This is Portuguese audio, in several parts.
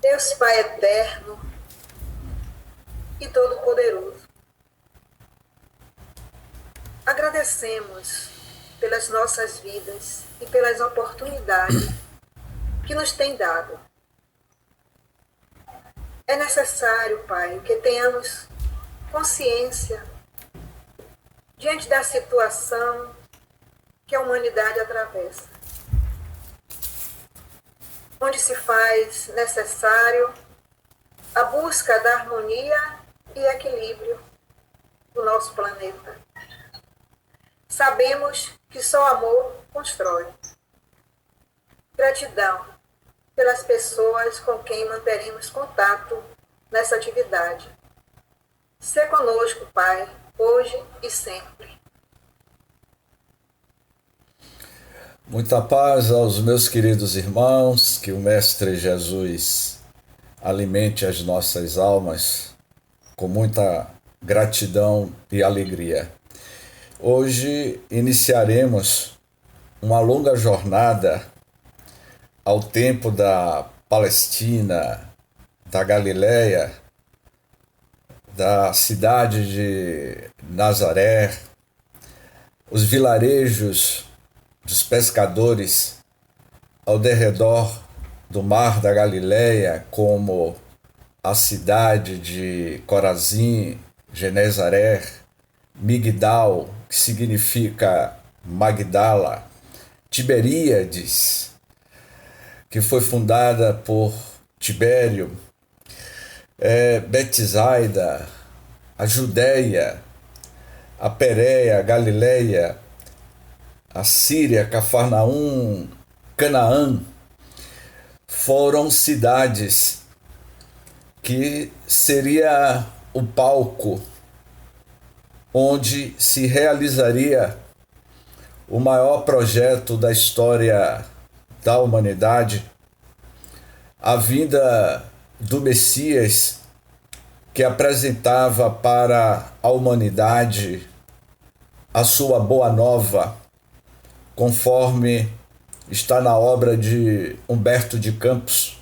Deus Pai eterno e todo-poderoso, agradecemos pelas nossas vidas e pelas oportunidades que nos tem dado. É necessário, Pai, que tenhamos consciência diante da situação que a humanidade atravessa, onde se faz necessário a busca da harmonia e equilíbrio do nosso planeta. Sabemos que só amor constrói. Gratidão pelas pessoas com quem manteremos contato nessa atividade. Sê conosco, Pai, hoje e sempre. Muita paz aos meus queridos irmãos, que o Mestre Jesus alimente as nossas almas com muita gratidão e alegria. Hoje iniciaremos uma longa jornada ao tempo da Palestina, da Galileia, da cidade de Nazaré, os vilarejos dos pescadores ao derredor do mar da Galileia, como a cidade de Corazim, Genezaré, Migdal, que significa Magdala, Tiberíades, que foi fundada por Tibério, Betsaida, a Judéia, a Pérea, a Galileia, a Síria, Cafarnaum, Canaã, foram cidades que seria o palco onde se realizaria o maior projeto da história da humanidade, a vinda do Messias, que apresentava para a humanidade a sua boa nova, conforme está na obra de Humberto de Campos,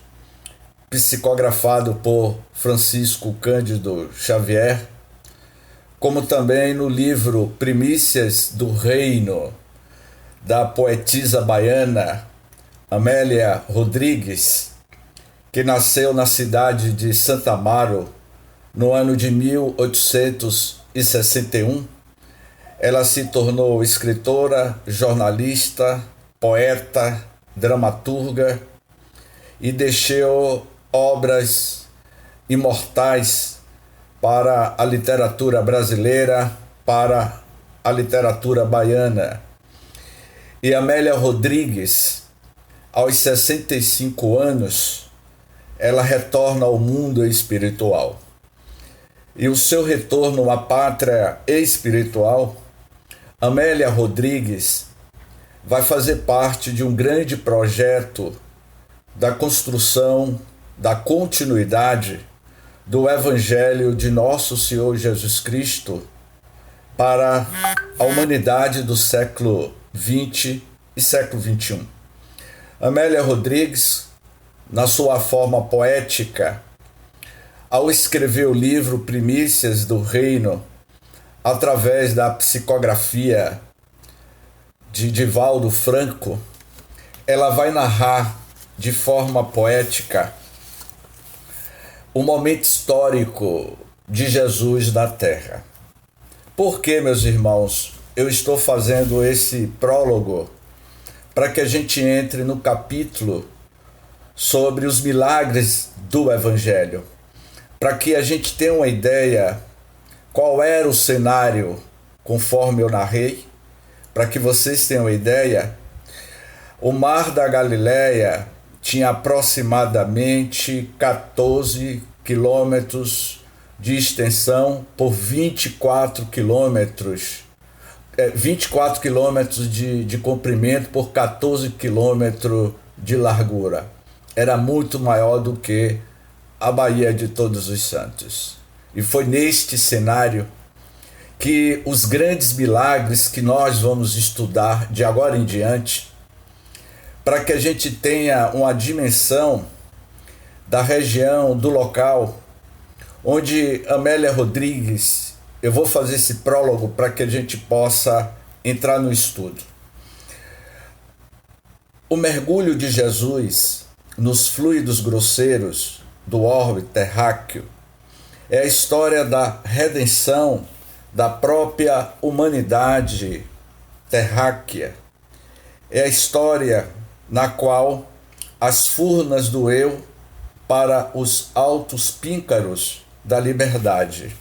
psicografado por Francisco Cândido Xavier, como também no livro Primícias do Reino, da poetisa baiana Amélia Rodrigues, que nasceu na cidade de Santa Amaro no ano de 1861. Ela se tornou escritora, jornalista, poeta, dramaturga e deixou obras imortais para a literatura brasileira, para a literatura baiana. E Amélia Rodrigues, aos 65 anos, ela retorna ao mundo espiritual. E o seu retorno à pátria espiritual, Amélia Rodrigues vai fazer parte de um grande projeto da construção, da continuidade do Evangelho de Nosso Senhor Jesus Cristo para a humanidade do século XX e século XXI. Amélia Rodrigues, na sua forma poética, ao escrever o livro Primícias do Reino, através da psicografia de Divaldo Franco, ela vai narrar de forma poética o momento histórico de Jesus na Terra. Por que, meus irmãos, eu estou fazendo esse prólogo? Para que a gente entre no capítulo sobre os milagres do Evangelho, para que a gente tenha uma ideia qual era o cenário conforme eu narrei, para que vocês tenham uma ideia. O Mar da Galileia tinha aproximadamente 14 quilômetros de extensão por 24 quilômetros, 24 quilômetros de comprimento por 14 quilômetros de largura. Era muito maior do que a Baía de Todos os Santos. E foi neste cenário que os grandes milagres que nós vamos estudar de agora em diante, para que a gente tenha uma dimensão da região, do local, onde Amélia Rodrigues, eu vou fazer esse prólogo para que a gente possa entrar no estudo. O mergulho de Jesus nos fluidos grosseiros do orbe terráqueo é a história da redenção da própria humanidade terráquea. É a história na qual as furnas do eu para os altos píncaros da liberdade,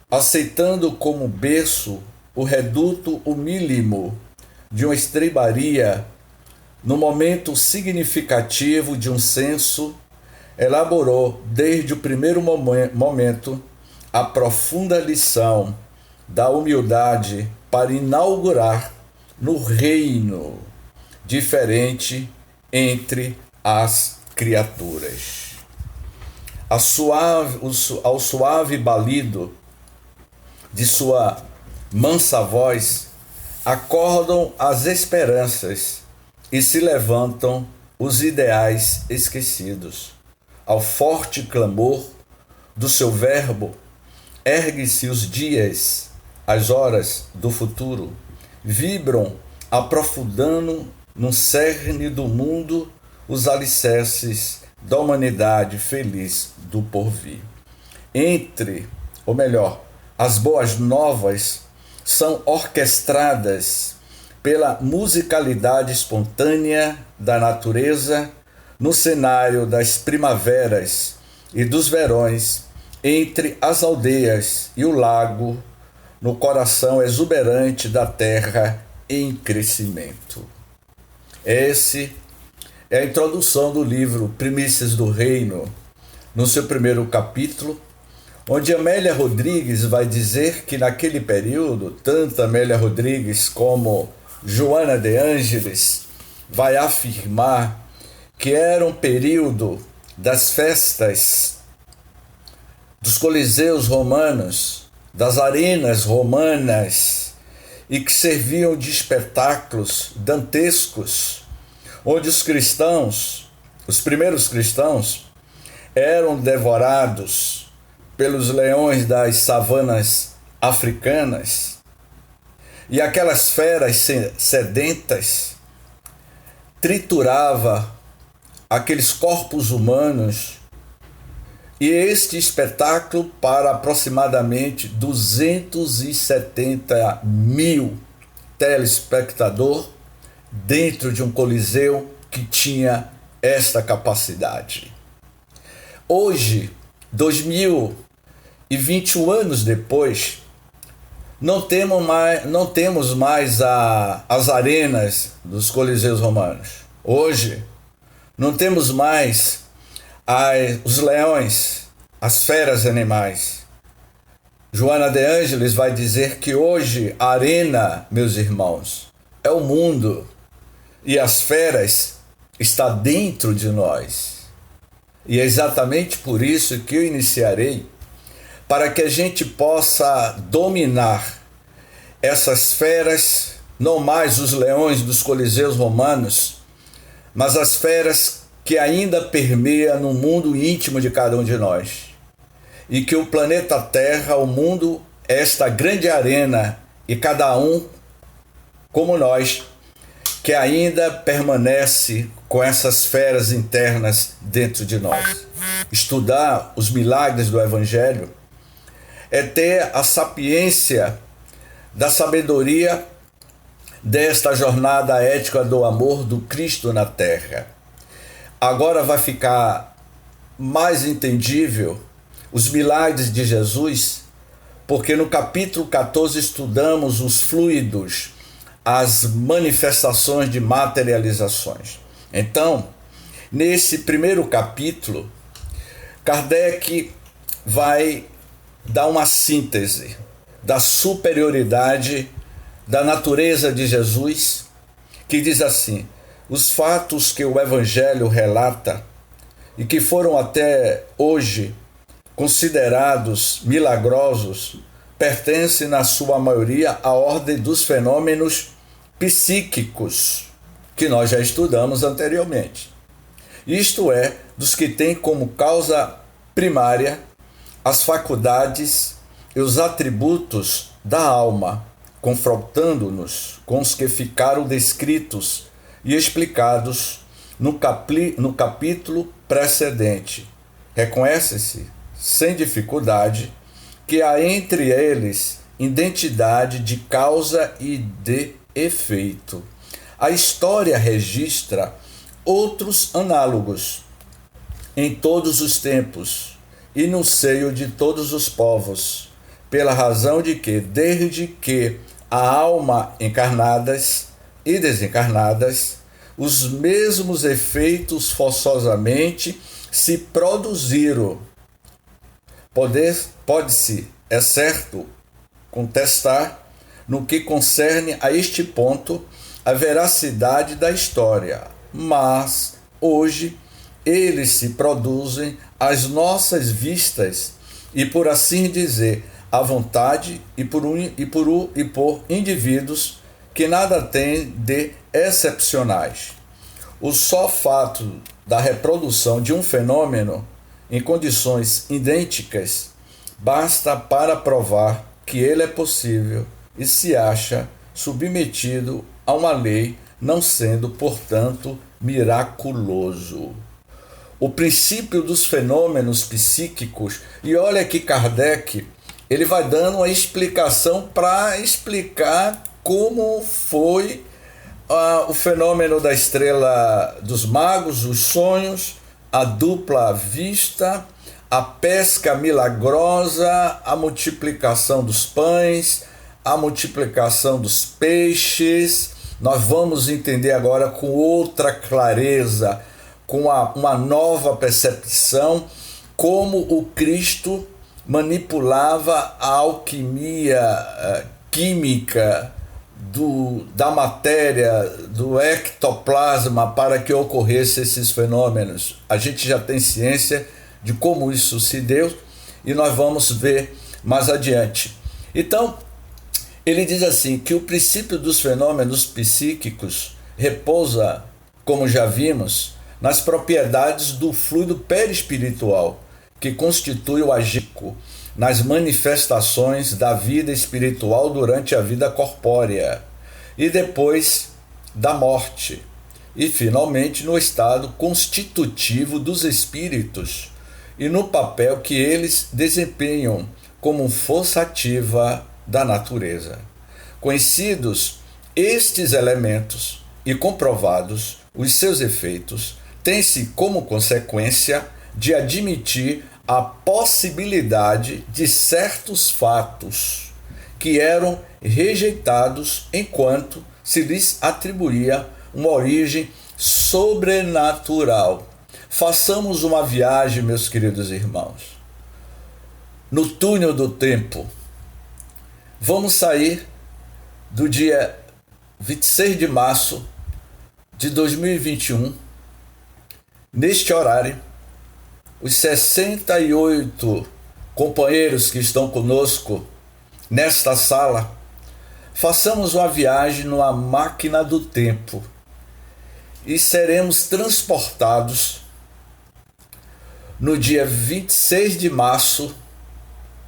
aceitando como berço o reduto humílimo de uma estrebaria, no momento significativo de um censo, elaborou desde o primeiro momento a profunda lição da humildade para inaugurar no reino diferente entre as criaturas. Ao suave balido de sua mansa voz, acordam as esperanças e se levantam os ideais esquecidos. Ao forte clamor do seu verbo, ergue-se os dias, as horas do futuro, vibram aprofundando no cerne do mundo os alicerces da humanidade feliz do porvir. As boas novas são orquestradas pela musicalidade espontânea da natureza no cenário das primaveras e dos verões, entre as aldeias e o lago, no coração exuberante da terra em crescimento. Essa é a introdução do livro Primícias do Reino, no seu primeiro capítulo, onde Amélia Rodrigues vai dizer que naquele período, tanto Amélia Rodrigues como Joana de Ângeles vai afirmar que era um período das festas dos coliseus romanos, das arenas romanas, e que serviam de espetáculos dantescos, onde os cristãos, os primeiros cristãos, eram devorados pelos leões das savanas africanas, e aquelas feras sedentas triturava aqueles corpos humanos, e este espetáculo para aproximadamente 270 mil telespectadores dentro de um coliseu que tinha esta capacidade. Hoje, 2021 anos depois, não temos mais as arenas dos coliseus romanos. Hoje, não temos mais os leões, as feras animais. Joana de Ângeles vai dizer que hoje a arena, meus irmãos, é o mundo, e as feras está dentro de nós. E é exatamente por isso que eu iniciarei, para que a gente possa dominar essas feras, não mais os leões dos coliseus romanos, mas as feras que ainda permeia no mundo íntimo de cada um de nós. E que o planeta Terra, o mundo, é esta grande arena, e cada um, como nós, que ainda permanece com essas feras internas dentro de nós. Estudar os milagres do Evangelho é ter a sapiência da sabedoria desta jornada ética do amor do Cristo na Terra. Agora vai ficar mais entendível os milagres de Jesus, porque no capítulo 14 estudamos os fluidos, as manifestações de materializações. Então, nesse primeiro capítulo, Kardec vai dar uma síntese da superioridade da natureza de Jesus, que diz assim: os fatos que o Evangelho relata e que foram até hoje considerados milagrosos pertencem, na sua maioria, à ordem dos fenômenos psíquicos, que nós já estudamos anteriormente. isto é, dos que têm como causa primária as faculdades e os atributos da alma, confrontando-nos com os que ficaram descritos e explicados no capítulo precedente. Reconhece-se, sem dificuldade, que há entre eles identidade de causa e de efeito. A história registra outros análogos em todos os tempos e no seio de todos os povos, pela razão de que, desde que a alma encarnadas e desencarnadas, os mesmos efeitos forçosamente se produziram. Pode-se, é certo, contestar, no que concerne a este ponto, a veracidade da história, mas hoje eles se produzem às nossas vistas e, por assim dizer, à vontade e por indivíduos que nada têm de excepcionais. O só fato da reprodução de um fenômeno em condições idênticas basta para provar que ele é possível e se acha submetido a uma lei, não sendo, portanto, miraculoso. O princípio dos fenômenos psíquicos, e olha que Kardec, ele vai dando uma explicação para explicar como foi o fenômeno da estrela dos magos, os sonhos, a dupla vista, a pesca milagrosa, a multiplicação dos pães, a multiplicação dos peixes. Nós vamos entender agora com outra clareza, com uma nova percepção, como o Cristo manipulava a alquimia química da matéria, do ectoplasma, para que ocorressem esses fenômenos. A gente já tem ciência de como isso se deu e nós vamos ver mais adiante. Então, ele diz assim, que o princípio dos fenômenos psíquicos repousa, como já vimos, nas propriedades do fluido perispiritual, que constitui o agístico nas manifestações da vida espiritual durante a vida corpórea e depois da morte, e finalmente no estado constitutivo dos espíritos e no papel que eles desempenham como força ativa da natureza. Conhecidos estes elementos e comprovados os seus efeitos, tem-se como consequência de admitir a possibilidade de certos fatos que eram rejeitados enquanto se lhes atribuía uma origem sobrenatural. Façamos uma viagem, meus queridos irmãos, no túnel do tempo. Vamos sair do dia 26 de março de 2021, neste horário. Os 68 companheiros que estão conosco nesta sala, façamos uma viagem numa máquina do tempo e seremos transportados no dia 26 de março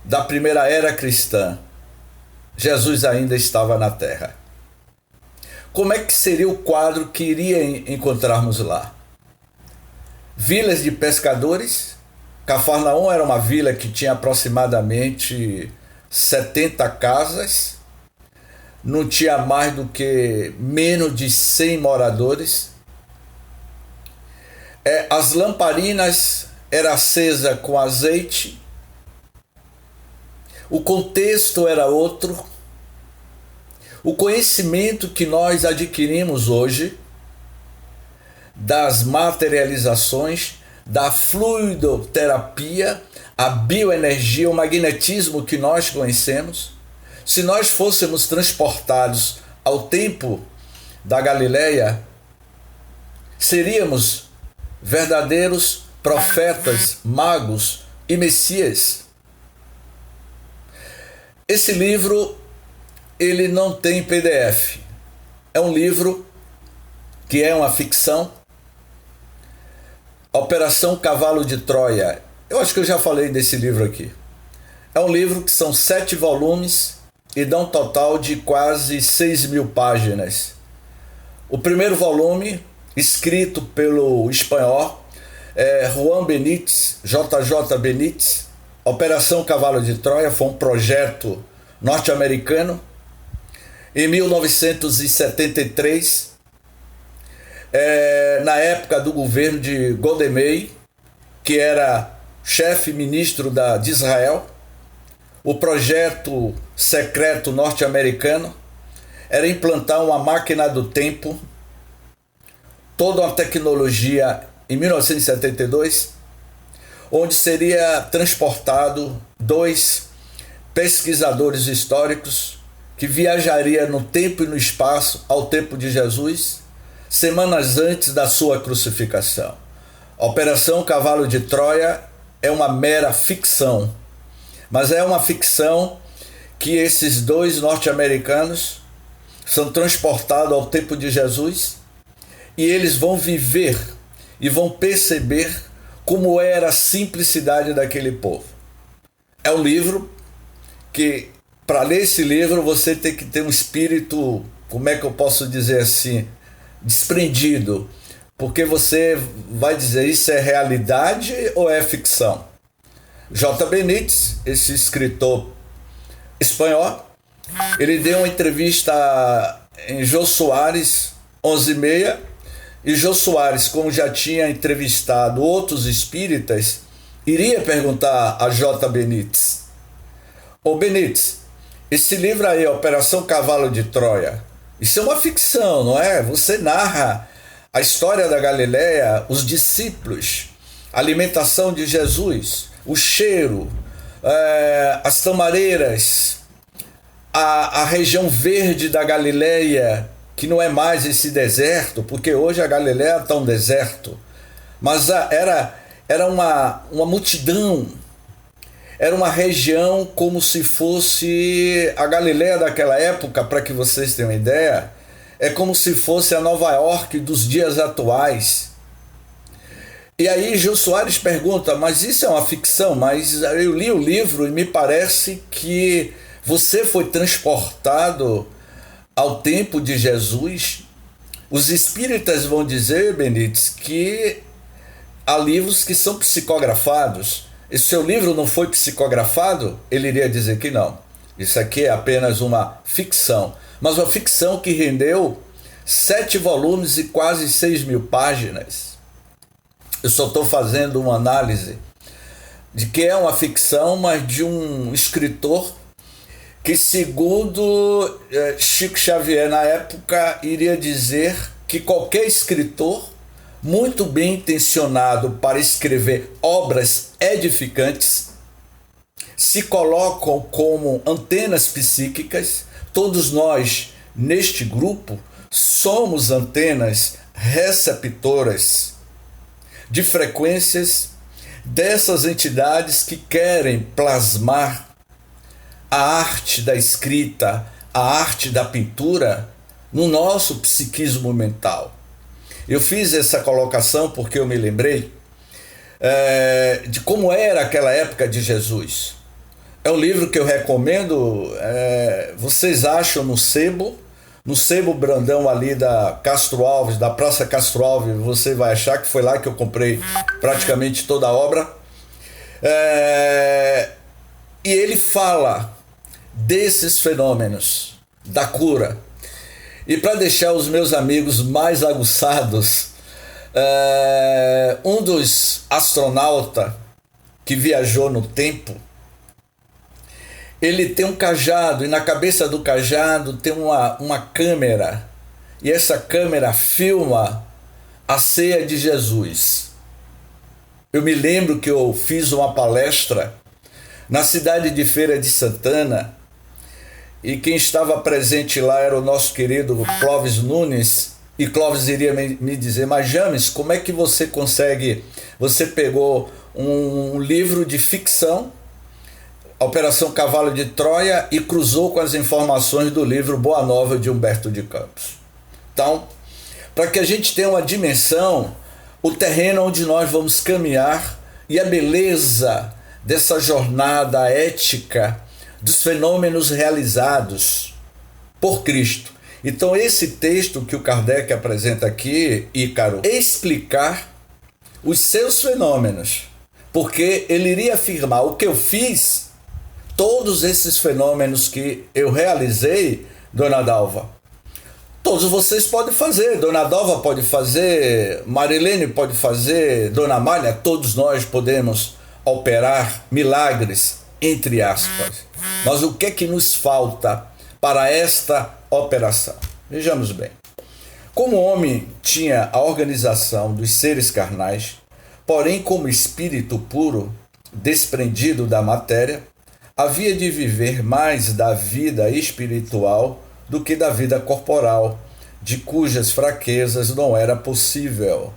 da primeira era cristã. Jesus ainda estava na Terra. Como é que seria o quadro que iria encontrarmos lá? Vilas de pescadores. Cafarnaum era uma vila que tinha aproximadamente 70 casas, não tinha mais do que menos de 100 moradores. As lamparinas eram acesas com azeite, o contexto era outro. O conhecimento que nós adquirimos hoje das materializações, da fluidoterapia, a bioenergia, o magnetismo que nós conhecemos, se nós fôssemos transportados ao tempo da Galileia, seríamos verdadeiros profetas, magos e messias. Esse livro, ele não tem PDF. É um livro que é uma ficção, Operação Cavalo de Troia. Eu acho que eu já falei desse livro aqui. É um livro que são 7 volumes e dá um total de quase 6.000 páginas. O primeiro volume, escrito pelo espanhol Juan Benítez, JJ Benítez, Operação Cavalo de Troia, foi um projeto norte-americano. Em 1973, na época do governo de Golda Meir, que era chefe ministro de Israel, o projeto secreto norte-americano era implantar uma máquina do tempo, toda uma tecnologia em 1972, onde seria transportado 2 pesquisadores históricos que viajaria no tempo e no espaço ao tempo de Jesus, semanas antes da sua crucificação. A Operação Cavalo de Troia é uma mera ficção, mas é uma ficção que esses 2 norte-americanos são transportados ao tempo de Jesus e eles vão viver e vão perceber como era a simplicidade daquele povo. É um livro que, para ler esse livro, você tem que ter um espírito, como é que eu posso dizer assim, desprendido, porque você vai dizer, isso é realidade ou é ficção? J. Benítez, esse escritor espanhol, ele deu uma entrevista em Jô Soares, 11h30, e Jô Soares, como já tinha entrevistado outros espíritas, iria perguntar a J. Benítez: ô Benítez, esse livro aí, Operação Cavalo de Troia, isso é uma ficção, não é? Você narra a história da Galileia, os discípulos, a alimentação de Jesus, o cheiro, as tamareiras, a região verde da Galileia, que não é mais esse deserto, porque hoje a Galileia está um deserto, mas era uma multidão, era uma região como se fosse a Galileia daquela época, para que vocês tenham uma ideia, é como se fosse a Nova York dos dias atuais. E aí Jô Soares pergunta, mas isso é uma ficção? Mas eu li o livro e me parece que você foi transportado ao tempo de Jesus. Os espíritas vão dizer, Benítez, que há livros que são psicografados. Esse seu livro não foi psicografado? Ele iria dizer que não. Isso aqui é apenas uma ficção. Mas uma ficção que rendeu 7 volumes e quase 6.000 páginas. Eu só estou fazendo uma análise de que é uma ficção, mas de um escritor que, segundo Chico Xavier na época, iria dizer que qualquer escritor muito bem intencionado para escrever obras edificantes se colocam como antenas psíquicas. Todos nós, neste grupo, somos antenas receptoras de frequências dessas entidades que querem plasmar a arte da escrita, a arte da pintura no nosso psiquismo mental. Eu fiz essa colocação porque eu me lembrei de como era aquela época de Jesus. É um livro que eu recomendo, vocês acham no sebo Brandão ali da Castro Alves, da Praça Castro Alves, você vai achar que foi lá que eu comprei praticamente toda a obra. E ele fala desses fenômenos, da cura. E para deixar os meus amigos mais aguçados, um dos astronautas que viajou no tempo, ele tem um cajado, e na cabeça do cajado tem uma câmera, e essa câmera filma a ceia de Jesus. Eu me lembro que eu fiz uma palestra na cidade de Feira de Santana, e quem estava presente lá era o nosso querido Clóvis Nunes, e Clóvis iria me dizer, mas James, como é que você consegue, você pegou um livro de ficção, a Operação Cavalo de Troia, e cruzou com as informações do livro Boa Nova de Humberto de Campos. Então, para que a gente tenha uma dimensão, o terreno onde nós vamos caminhar e a beleza dessa jornada ética dos fenômenos realizados por Cristo. Então esse texto que o Kardec apresenta aqui, Ícaro, é explicar os seus fenômenos, porque ele iria afirmar: o que eu fiz, todos esses fenômenos que eu realizei, Dona Dalva, todos vocês podem fazer, Dona Dalva pode fazer, Marilene pode fazer, Dona Amália, todos nós podemos operar milagres, entre aspas. Mas o que é que nos falta para esta operação? Vejamos bem. Como o homem tinha a organização dos seres carnais, porém como espírito puro, desprendido da matéria, havia de viver mais da vida espiritual do que da vida corporal, de cujas fraquezas não era possível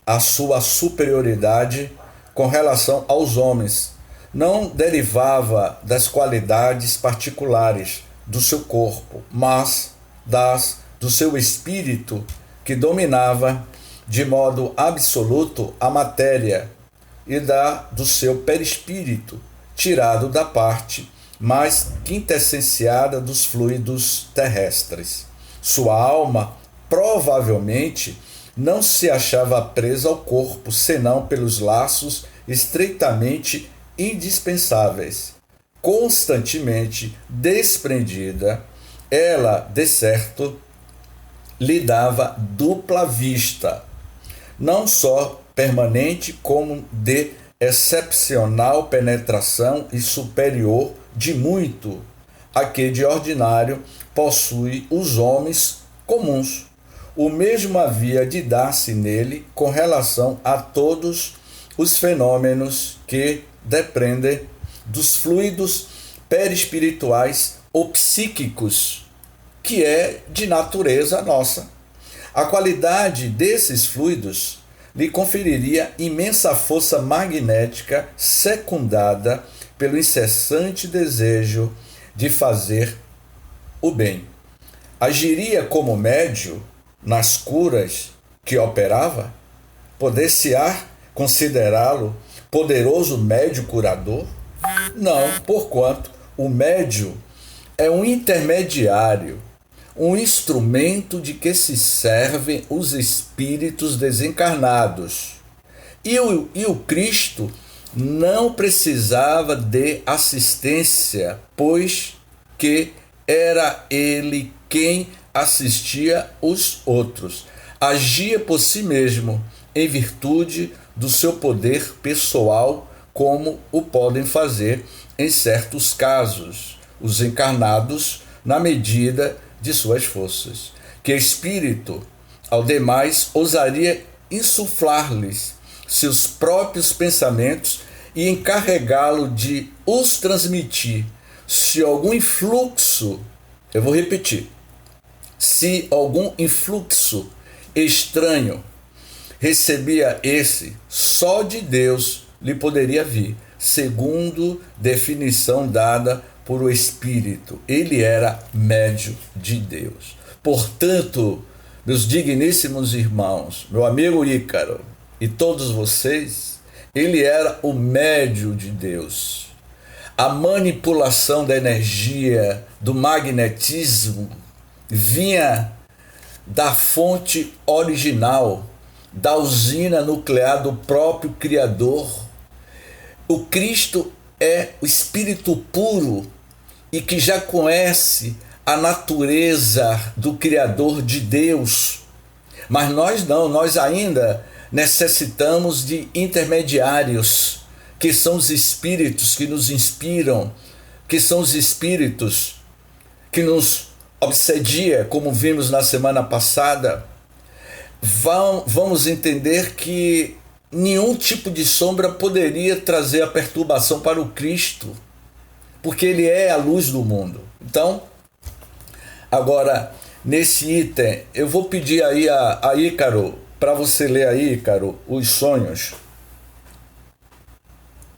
a sua superioridade com relação aos homens. Não derivava das qualidades particulares do seu corpo, mas do seu espírito, que dominava de modo absoluto a matéria, e do seu perispírito, tirado da parte mais quintessenciada dos fluidos terrestres. Sua alma provavelmente não se achava presa ao corpo, senão pelos laços estreitamente indispensáveis. Constantemente desprendida, ela, de certo, lhe dava dupla vista, não só permanente, como de excepcional penetração e superior de muito a que de ordinário possui os homens comuns. O mesmo havia de dar-se nele com relação a todos os fenômenos que dependem dos fluidos perispirituais ou psíquicos, que é de natureza nossa. A qualidade desses fluidos lhe conferiria imensa força magnética, secundada pelo incessante desejo de fazer o bem. Agiria como médio nas curas que operava? Poder-se-á considerá-lo poderoso médio curador? Não, porquanto o médio é um intermediário, um instrumento de que se servem os espíritos desencarnados. E o Cristo não precisava de assistência, pois que era ele quem assistia os outros. Agia por si mesmo, em virtude do seu poder pessoal, como o podem fazer, em certos casos, os encarnados, na medida de suas forças. Que espírito, ao demais, ousaria insuflar-lhes seus próprios pensamentos e encarregá-lo de os transmitir. Se algum influxo, eu vou repetir, se algum influxo estranho recebia esse, só de Deus lhe poderia vir, segundo definição dada por o Espírito. Ele era médio de Deus. Portanto, meus digníssimos irmãos, meu amigo Ícaro e todos vocês, ele era o médio de Deus. A manipulação da energia, do magnetismo, vinha da fonte original, da usina nuclear do próprio Criador. O Cristo é o Espírito puro e que já conhece a natureza do Criador de Deus. Mas nós não, nós ainda necessitamos de intermediários, que são os espíritos que nos inspiram, que são os espíritos que nos obsedia, como vimos na semana passada. Vamos entender que nenhum tipo de sombra poderia trazer a perturbação para o Cristo, porque ele é a luz do mundo. Então, agora, nesse item, eu vou pedir aí a Ícaro, para você ler aí, Ícaro, os sonhos.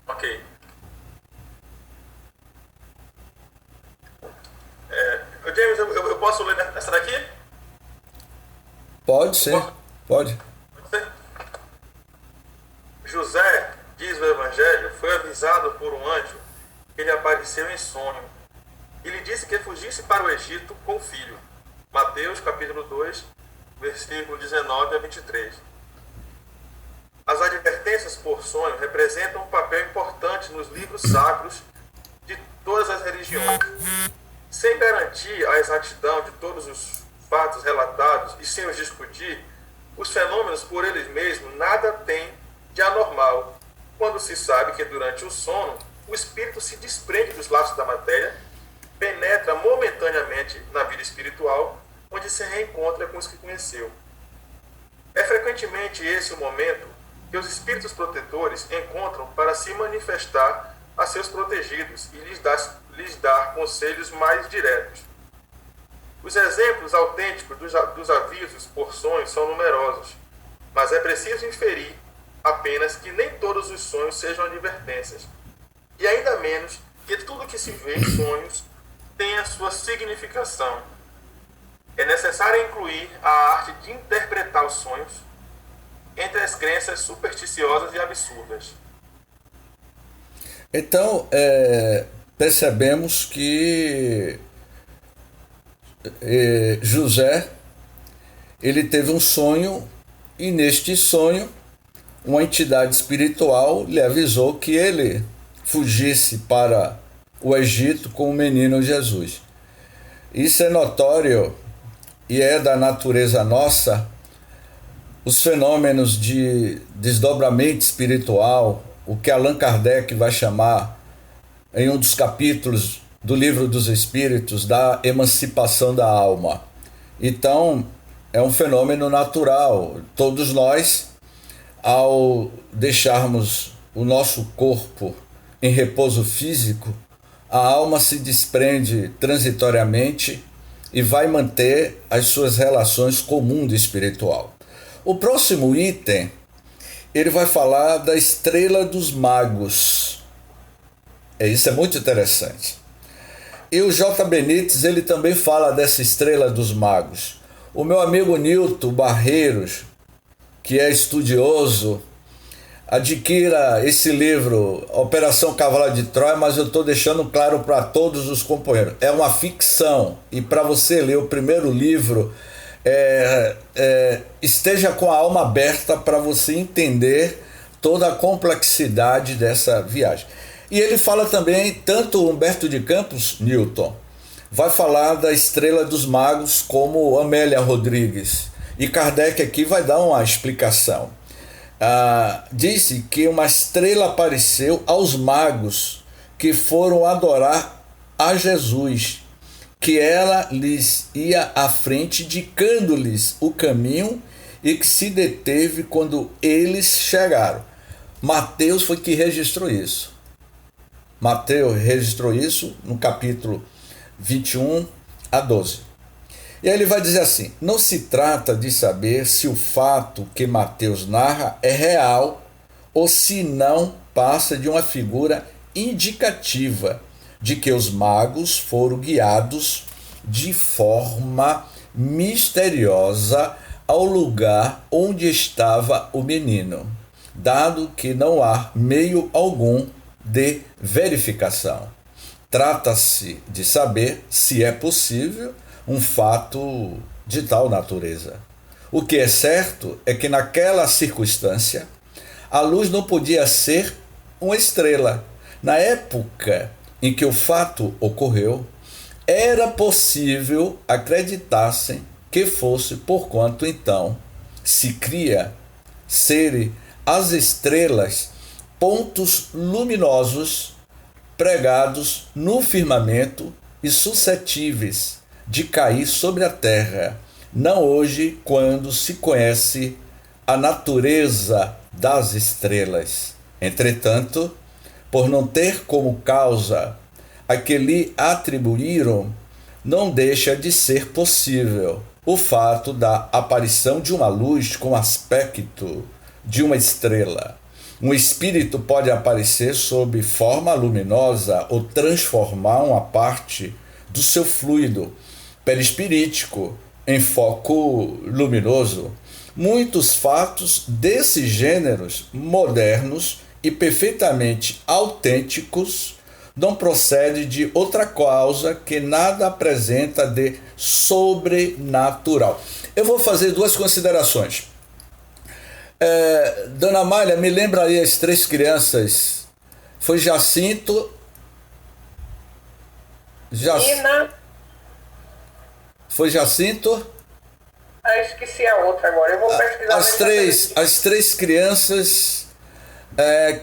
Ok. James, eu posso ler essa daqui? Pode ser, pode. Pode ser? Evangelho foi avisado por um anjo que lhe apareceu em sonho e lhe disse que fugisse para o Egito com o filho. Mateus capítulo 2, versículo 19 a 23. As advertências por sonho representam um papel importante nos livros sacros de todas as religiões. Sem garantir a exatidão de todos os fatos relatados e sem os discutir, os fenômenos por eles mesmos nada têm de anormal, quando se sabe que durante o sono o espírito se desprende dos laços da matéria, penetra momentaneamente na vida espiritual, onde se reencontra com os que conheceu. É frequentemente esse o momento que os espíritos protetores encontram para se manifestar a seus protegidos e lhes dar conselhos mais diretos. Os exemplos autênticos dos avisos por sonhos são numerosos, mas é preciso inferir apenas que nem todos os sonhos sejam advertências, e ainda menos que tudo que se vê em sonhos tenha sua significação. É necessário incluir a arte de interpretar os sonhos entre as crenças supersticiosas e absurdas. Então, percebemos que José, ele teve um sonho, e neste sonho uma entidade espiritual lhe avisou que ele fugisse para o Egito com o menino Jesus. Isso é notório e é da natureza nossa. Os fenômenos de desdobramento espiritual, o que Allan Kardec vai chamar em um dos capítulos do Livro dos Espíritos da emancipação da alma. Então, é um fenômeno natural. Todos nós, ao deixarmos o nosso corpo em repouso físico, a alma se desprende transitoriamente e vai manter as suas relações com o mundo espiritual. O próximo item, ele vai falar da estrela dos magos. Isso é muito interessante. E o J. Benítez, ele também fala dessa estrela dos magos. O meu amigo Nilton Barreiros, que é estudioso, adquira esse livro, Operação Cavalo de Troia, mas eu estou deixando claro para todos os companheiros. É uma ficção, e para você ler o primeiro livro, esteja com a alma aberta para você entender toda a complexidade dessa viagem. E ele fala também, tanto Humberto de Campos, Newton, vai falar da estrela dos magos como Amélia Rodrigues. E Kardec aqui vai dar uma explicação. Disse que uma estrela apareceu aos magos que foram adorar a Jesus, que ela lhes ia à frente, indicando-lhes o caminho, e que se deteve quando eles chegaram. Mateus foi que registrou isso. Mateus registrou isso no capítulo 21 a 12. E aí ele vai dizer assim: não se trata de saber se o fato que Mateus narra é real ou se não passa de uma figura indicativa de que os magos foram guiados de forma misteriosa ao lugar onde estava o menino, dado que não há meio algum de verificação. Trata-se de saber se é possível um fato de tal natureza. O que é certo é que naquela circunstância a luz não podia ser uma estrela. Na época em que o fato ocorreu, era possível acreditassem que fosse, porquanto então se cria serem as estrelas pontos luminosos pregados no firmamento e suscetíveis de cair sobre a terra, não hoje, quando se conhece a natureza das estrelas. Entretanto, por não ter como causa a que lhe atribuíram, não deixa de ser possível o fato da aparição de uma luz com aspecto de uma estrela. Um espírito pode aparecer sob forma luminosa ou transformar uma parte do seu fluido perispirítico em foco luminoso. Muitos fatos desses gêneros modernos e perfeitamente autênticos, não procede de outra causa que nada apresenta de sobrenatural. Eu vou fazer duas considerações. Dona Amália, me lembra aí as três crianças. Foi Jacinto... Nina. Foi Jacinto? Esqueci a outra agora. Eu vou pesquisar. As três crianças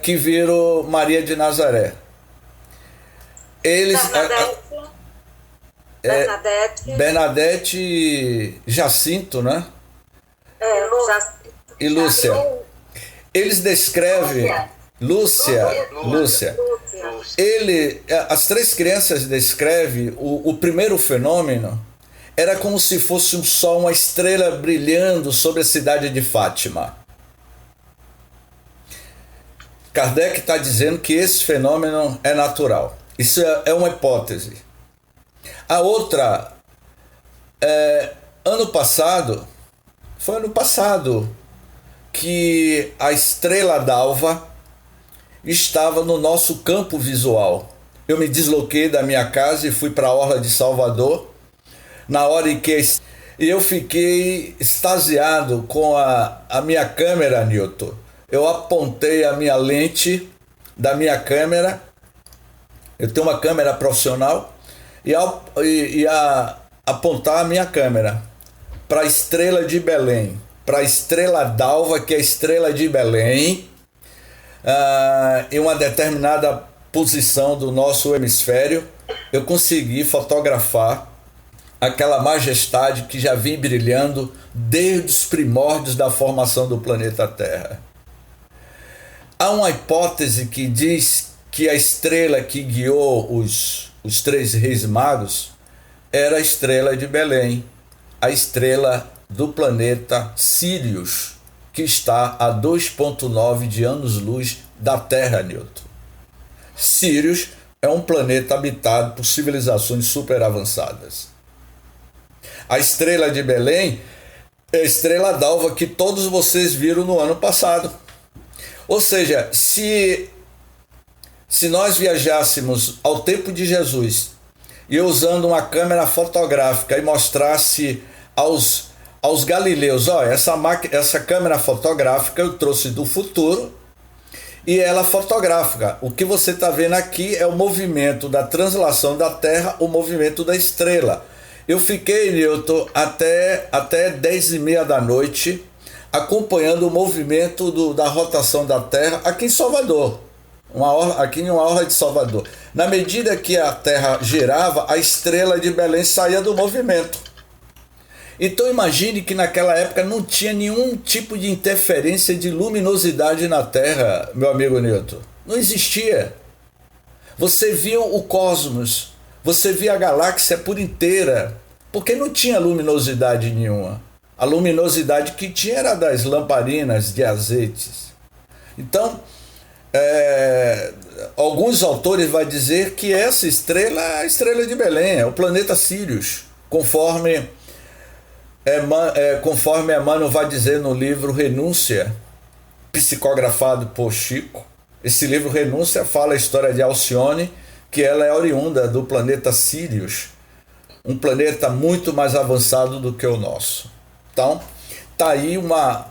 que viram Maria de Nazaré. Eles... Bernadette e Jacinto, né? Jacinto. E Lúcia. Eles descrevem... Lúcia. As três crianças descrevem o primeiro fenômeno. Era como se fosse um sol, uma estrela brilhando sobre a cidade de Fátima. Kardec está dizendo que esse fenômeno é natural. Isso é uma hipótese. A outra, foi ano passado, que a estrela d'alva estava no nosso campo visual. Eu me desloquei da minha casa e fui para a Orla de Salvador. Na hora em que eu fiquei extasiado com a minha câmera, Newton. Eu apontei a minha lente da minha câmera. Eu tenho uma câmera profissional. E apontar a minha câmera para a estrela de Belém, para a estrela d'alva, que é a estrela de Belém, em uma determinada posição do nosso hemisfério, eu consegui fotografar aquela majestade que já vem brilhando desde os primórdios da formação do planeta Terra. Há uma hipótese que diz que a estrela que guiou os três reis magos era a estrela de Belém, a estrela do planeta Sírius, que está a 2,9 de anos-luz da Terra, Newton. Sírius é um planeta habitado por civilizações super avançadas. A estrela de Belém é a estrela d'alva que todos vocês viram no ano passado. Ou seja, se nós viajássemos ao tempo de Jesus e usando uma câmera fotográfica e mostrasse aos galileus, essa câmera fotográfica eu trouxe do futuro e ela fotográfica. O que você está vendo aqui é o movimento da translação da Terra, o movimento da estrela. Eu fiquei, Newton, até 10h30 da noite acompanhando o movimento da rotação da Terra aqui em Salvador. Aqui em uma orla de Salvador. Na medida que a Terra girava, a estrela de Belém saía do movimento. Então imagine que naquela época não tinha nenhum tipo de interferência de luminosidade na Terra, meu amigo Newton. Não existia. Você via o cosmos, você via a galáxia por inteira, porque não tinha luminosidade nenhuma. A luminosidade que tinha era das lamparinas de azeites. Então, alguns autores vão dizer que essa estrela é a estrela de Belém, é o planeta Sírius, conforme Emmanuel vai dizer no livro Renúncia, psicografado por Chico. Esse livro Renúncia fala a história de Alcione, que ela é oriunda do planeta Sírius, um planeta muito mais avançado do que o nosso. Então, tá aí uma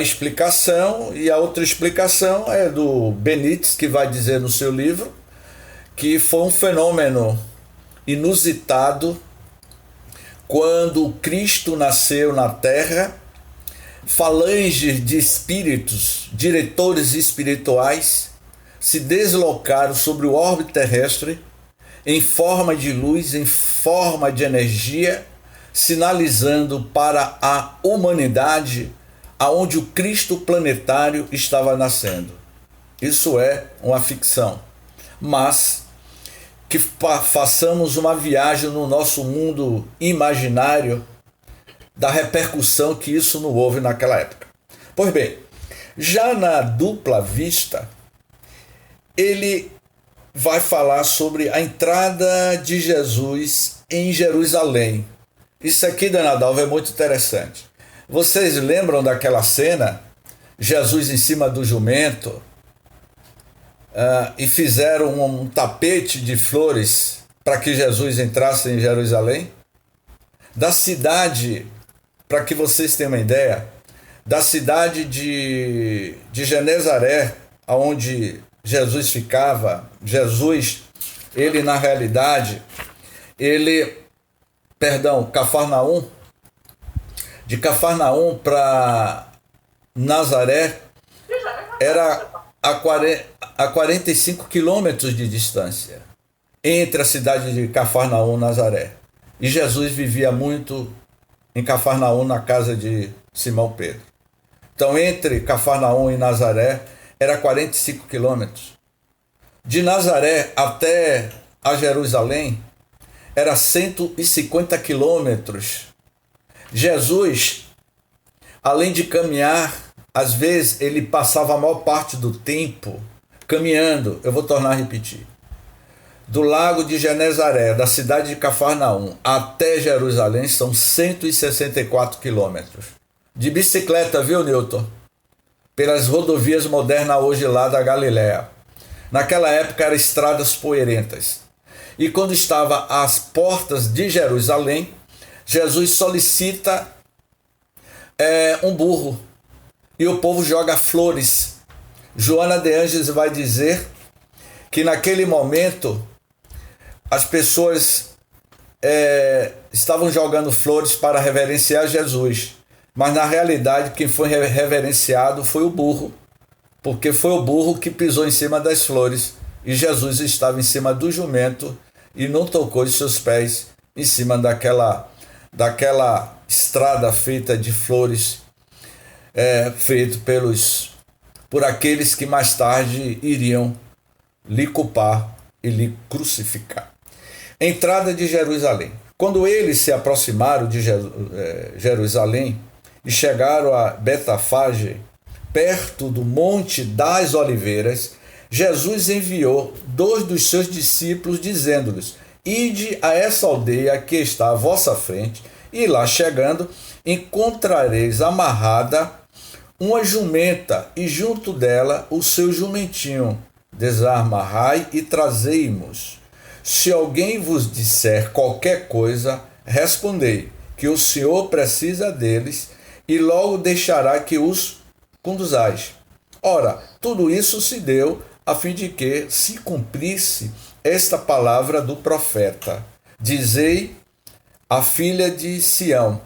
explicação, e a outra explicação é do Benítez, que vai dizer no seu livro que foi um fenômeno inusitado quando Cristo nasceu na Terra. Falanges de espíritos, diretores espirituais, se deslocaram sobre o orbe terrestre em forma de luz, em forma de energia, sinalizando para a humanidade aonde o Cristo planetário estava nascendo. Isso é uma ficção, mas que façamos uma viagem no nosso mundo imaginário da repercussão que isso não houve naquela época. Pois bem, já na dupla vista, ele vai falar sobre a entrada de Jesus em Jerusalém. Isso aqui, Dona Dalva, é muito interessante. Vocês lembram daquela cena? Jesus em cima do jumento, e fizeram um tapete de flores para que Jesus entrasse em Jerusalém. Da cidade, para que vocês tenham uma ideia, da cidade de Genezaré, onde Jesus ficava, ele na realidade, Cafarnaum, de Cafarnaum para Nazaré, era a 45 quilômetros de distância entre a cidade de Cafarnaum e Nazaré. E Jesus vivia muito em Cafarnaum, na casa de Simão Pedro. Então, entre Cafarnaum e Nazaré, era 45 quilômetros. De Nazaré até a Jerusalém, era 150 quilômetros. Jesus, além de caminhar, às vezes ele passava a maior parte do tempo caminhando. Eu vou tornar a repetir. Do lago de Genezaré, da cidade de Cafarnaum, até Jerusalém, são 164 quilômetros. De bicicleta, viu, Newton? Pelas rodovias modernas hoje lá da Galiléia. Naquela época eram estradas poeirentas. E quando estava às portas de Jerusalém, Jesus solicita um burro. E o povo joga flores. Joana de Ângeles vai dizer que naquele momento as pessoas estavam jogando flores para reverenciar Jesus. Mas na realidade quem foi reverenciado foi o burro. Porque foi o burro que pisou em cima das flores. E Jesus estava em cima do jumento e não tocou os seus pés em cima daquela estrada feita de flores, feito por aqueles que mais tarde iriam lhe culpar e lhe crucificar. Entrada de Jerusalém. Quando eles se aproximaram de Jerusalém e chegaram a Betafage, perto do Monte das Oliveiras, Jesus enviou 2 dos seus discípulos, dizendo-lhes: ide a essa aldeia que está à vossa frente, e lá chegando, encontrareis amarrada uma jumenta, e junto dela o seu jumentinho. Desamarrai e trazei-mos. Se alguém vos disser qualquer coisa, respondei que o Senhor precisa deles, e logo deixará que os conduzais. Ora, tudo isso se deu a fim de que se cumprisse esta palavra do profeta. Dizei à filha de Sião: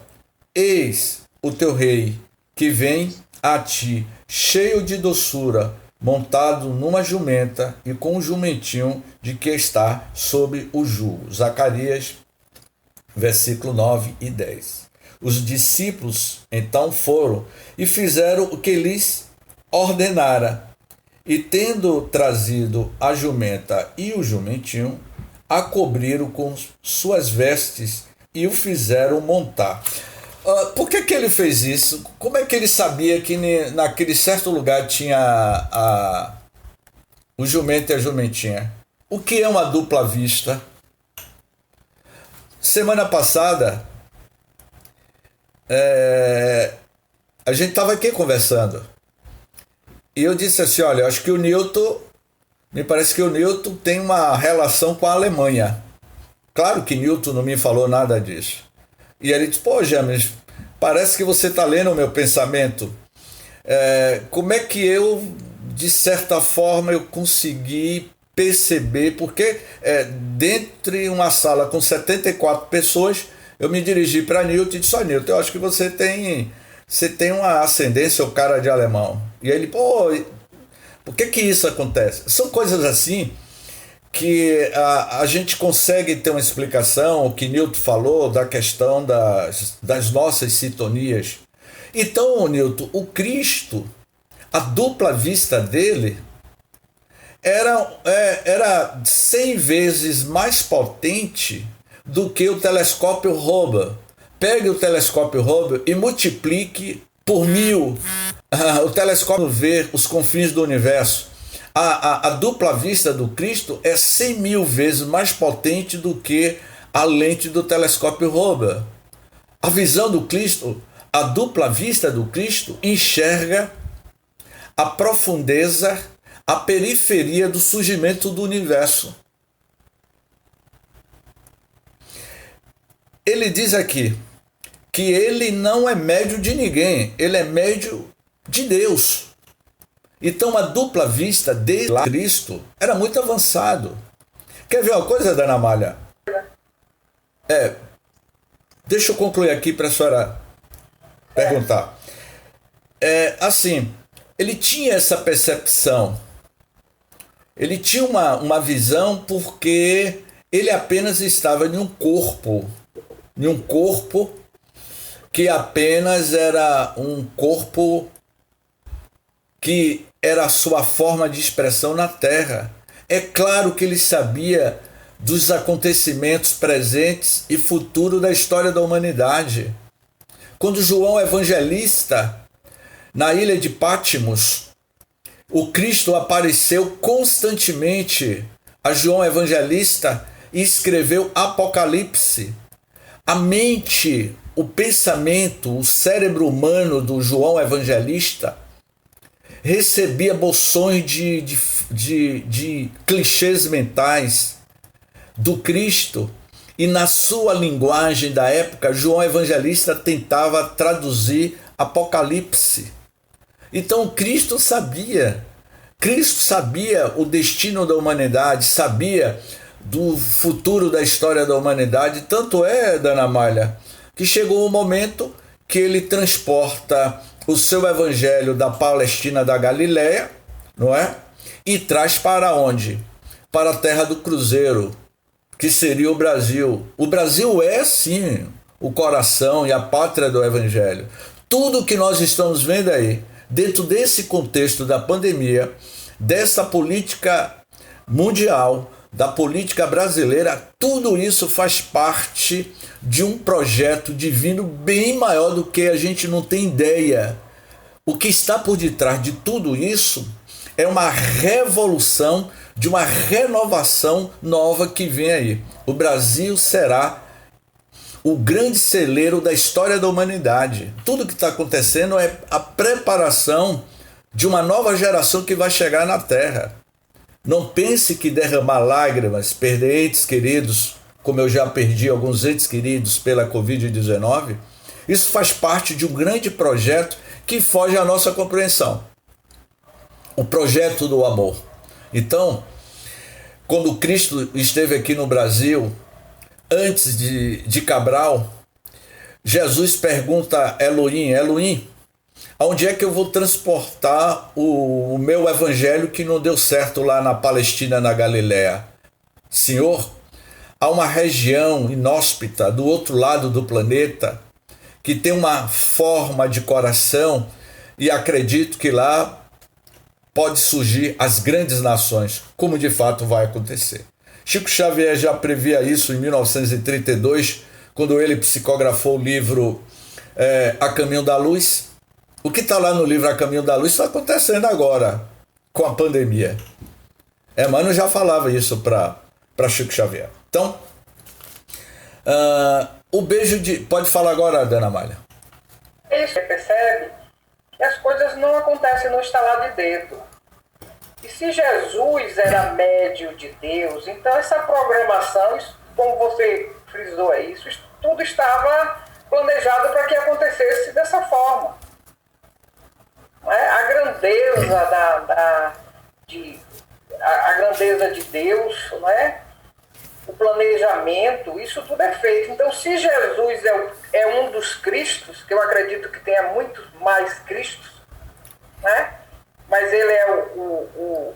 eis o teu rei, que vem a ti, cheio de doçura, montado numa jumenta e com um jumentinho de que está sob o jugo. Zacarias, versículo 9 e 10. Os discípulos então foram e fizeram o que lhes ordenara. E tendo trazido a jumenta e o jumentinho, a cobriram com suas vestes e o fizeram montar. Por que ele fez isso? Como é que ele sabia que naquele certo lugar tinha o jumento e a jumentinha? O que é uma dupla vista? Semana passada, a gente estava aqui conversando. E eu disse assim, olha, eu acho que me parece que o Newton tem uma relação com a Alemanha. Claro que Newton não me falou nada disso. E ele disse, pô, James, parece que você está lendo o meu pensamento. Como é que eu, de certa forma, eu consegui perceber, porque dentre uma sala com 74 pessoas, eu me dirigi para Newton e disse, Newton, eu acho que você tem uma ascendência ou cara de alemão. E ele, pô, por que isso acontece? São coisas assim que a gente consegue ter uma explicação, o que Newton falou da questão das nossas sintonias. Então, Newton, o Cristo, a dupla vista dele era 100 vezes mais potente do que o telescópio Hubble. Pegue o telescópio Hubble e multiplique por 1000. O telescópio vê os confins do universo. A dupla vista do Cristo é 100.000 vezes mais potente do que a lente do telescópio Hubble. A visão do Cristo, a dupla vista do Cristo, enxerga a profundeza, à periferia do surgimento do universo. Ele diz aqui que ele não é médio de ninguém, ele é médio de Deus. Então a dupla vista de Cristo era muito avançado. Quer ver uma coisa, Dana Malha? Deixa eu concluir aqui para a senhora perguntar. Assim, ele tinha essa percepção, ele tinha uma visão porque ele apenas estava em um corpo que apenas era um corpo que era a sua forma de expressão na Terra. É claro que ele sabia dos acontecimentos presentes e futuros da história da humanidade. Quando João Evangelista, na ilha de Patmos, o Cristo apareceu constantemente a João Evangelista e escreveu Apocalipse. A mente, o pensamento, o cérebro humano do João Evangelista recebia bolsões de clichês mentais do Cristo, e na sua linguagem da época, João Evangelista tentava traduzir Apocalipse. Então Cristo sabia o destino da humanidade, sabia do futuro da história da humanidade. Tanto é, Dana Malha, que chegou um momento que ele transporta o seu evangelho da Palestina, da Galileia, não é? E traz para onde? Para a terra do cruzeiro, que seria o Brasil. O Brasil é, sim, o coração e a pátria do evangelho. Tudo que nós estamos vendo aí, dentro desse contexto da pandemia, dessa política mundial, da política brasileira, tudo isso faz parte de um projeto divino bem maior do que a gente não tem ideia. O que está por detrás de tudo isso é uma revolução, de uma renovação nova que vem aí. O Brasil será o grande celeiro da história da humanidade. Tudo que está acontecendo é a preparação de uma nova geração que vai chegar na Terra. Não pense que derramar lágrimas, perder entes queridos, como eu já perdi alguns entes queridos pela Covid-19, isso faz parte de um grande projeto que foge à nossa compreensão. O projeto do amor. Então, quando Cristo esteve aqui no Brasil, antes de Cabral, Jesus pergunta a Elohim, aonde é que eu vou transportar o meu evangelho que não deu certo lá na Palestina, na Galileia? Senhor, há uma região inóspita do outro lado do planeta que tem uma forma de coração e acredito que lá pode surgir as grandes nações, como de fato vai acontecer. Chico Xavier já previa isso em 1932, quando ele psicografou o livro A Caminho da Luz. O que está lá no livro A Caminho da Luz está acontecendo agora, com a pandemia. Emmanuel já falava isso para Chico Xavier. Então, o beijo de... Pode falar agora, Dana Malha. Você percebe que as coisas não acontecem no estalar de dedo. E se Jesus era médio de Deus, então essa programação, como você frisou aí, isso tudo estava planejado para que acontecesse dessa forma. A grandeza a grandeza de Deus, não é? O planejamento, isso tudo é feito. Então, se Jesus é um dos Cristos, que eu acredito que tenha muitos mais Cristos, né? Mas ele é o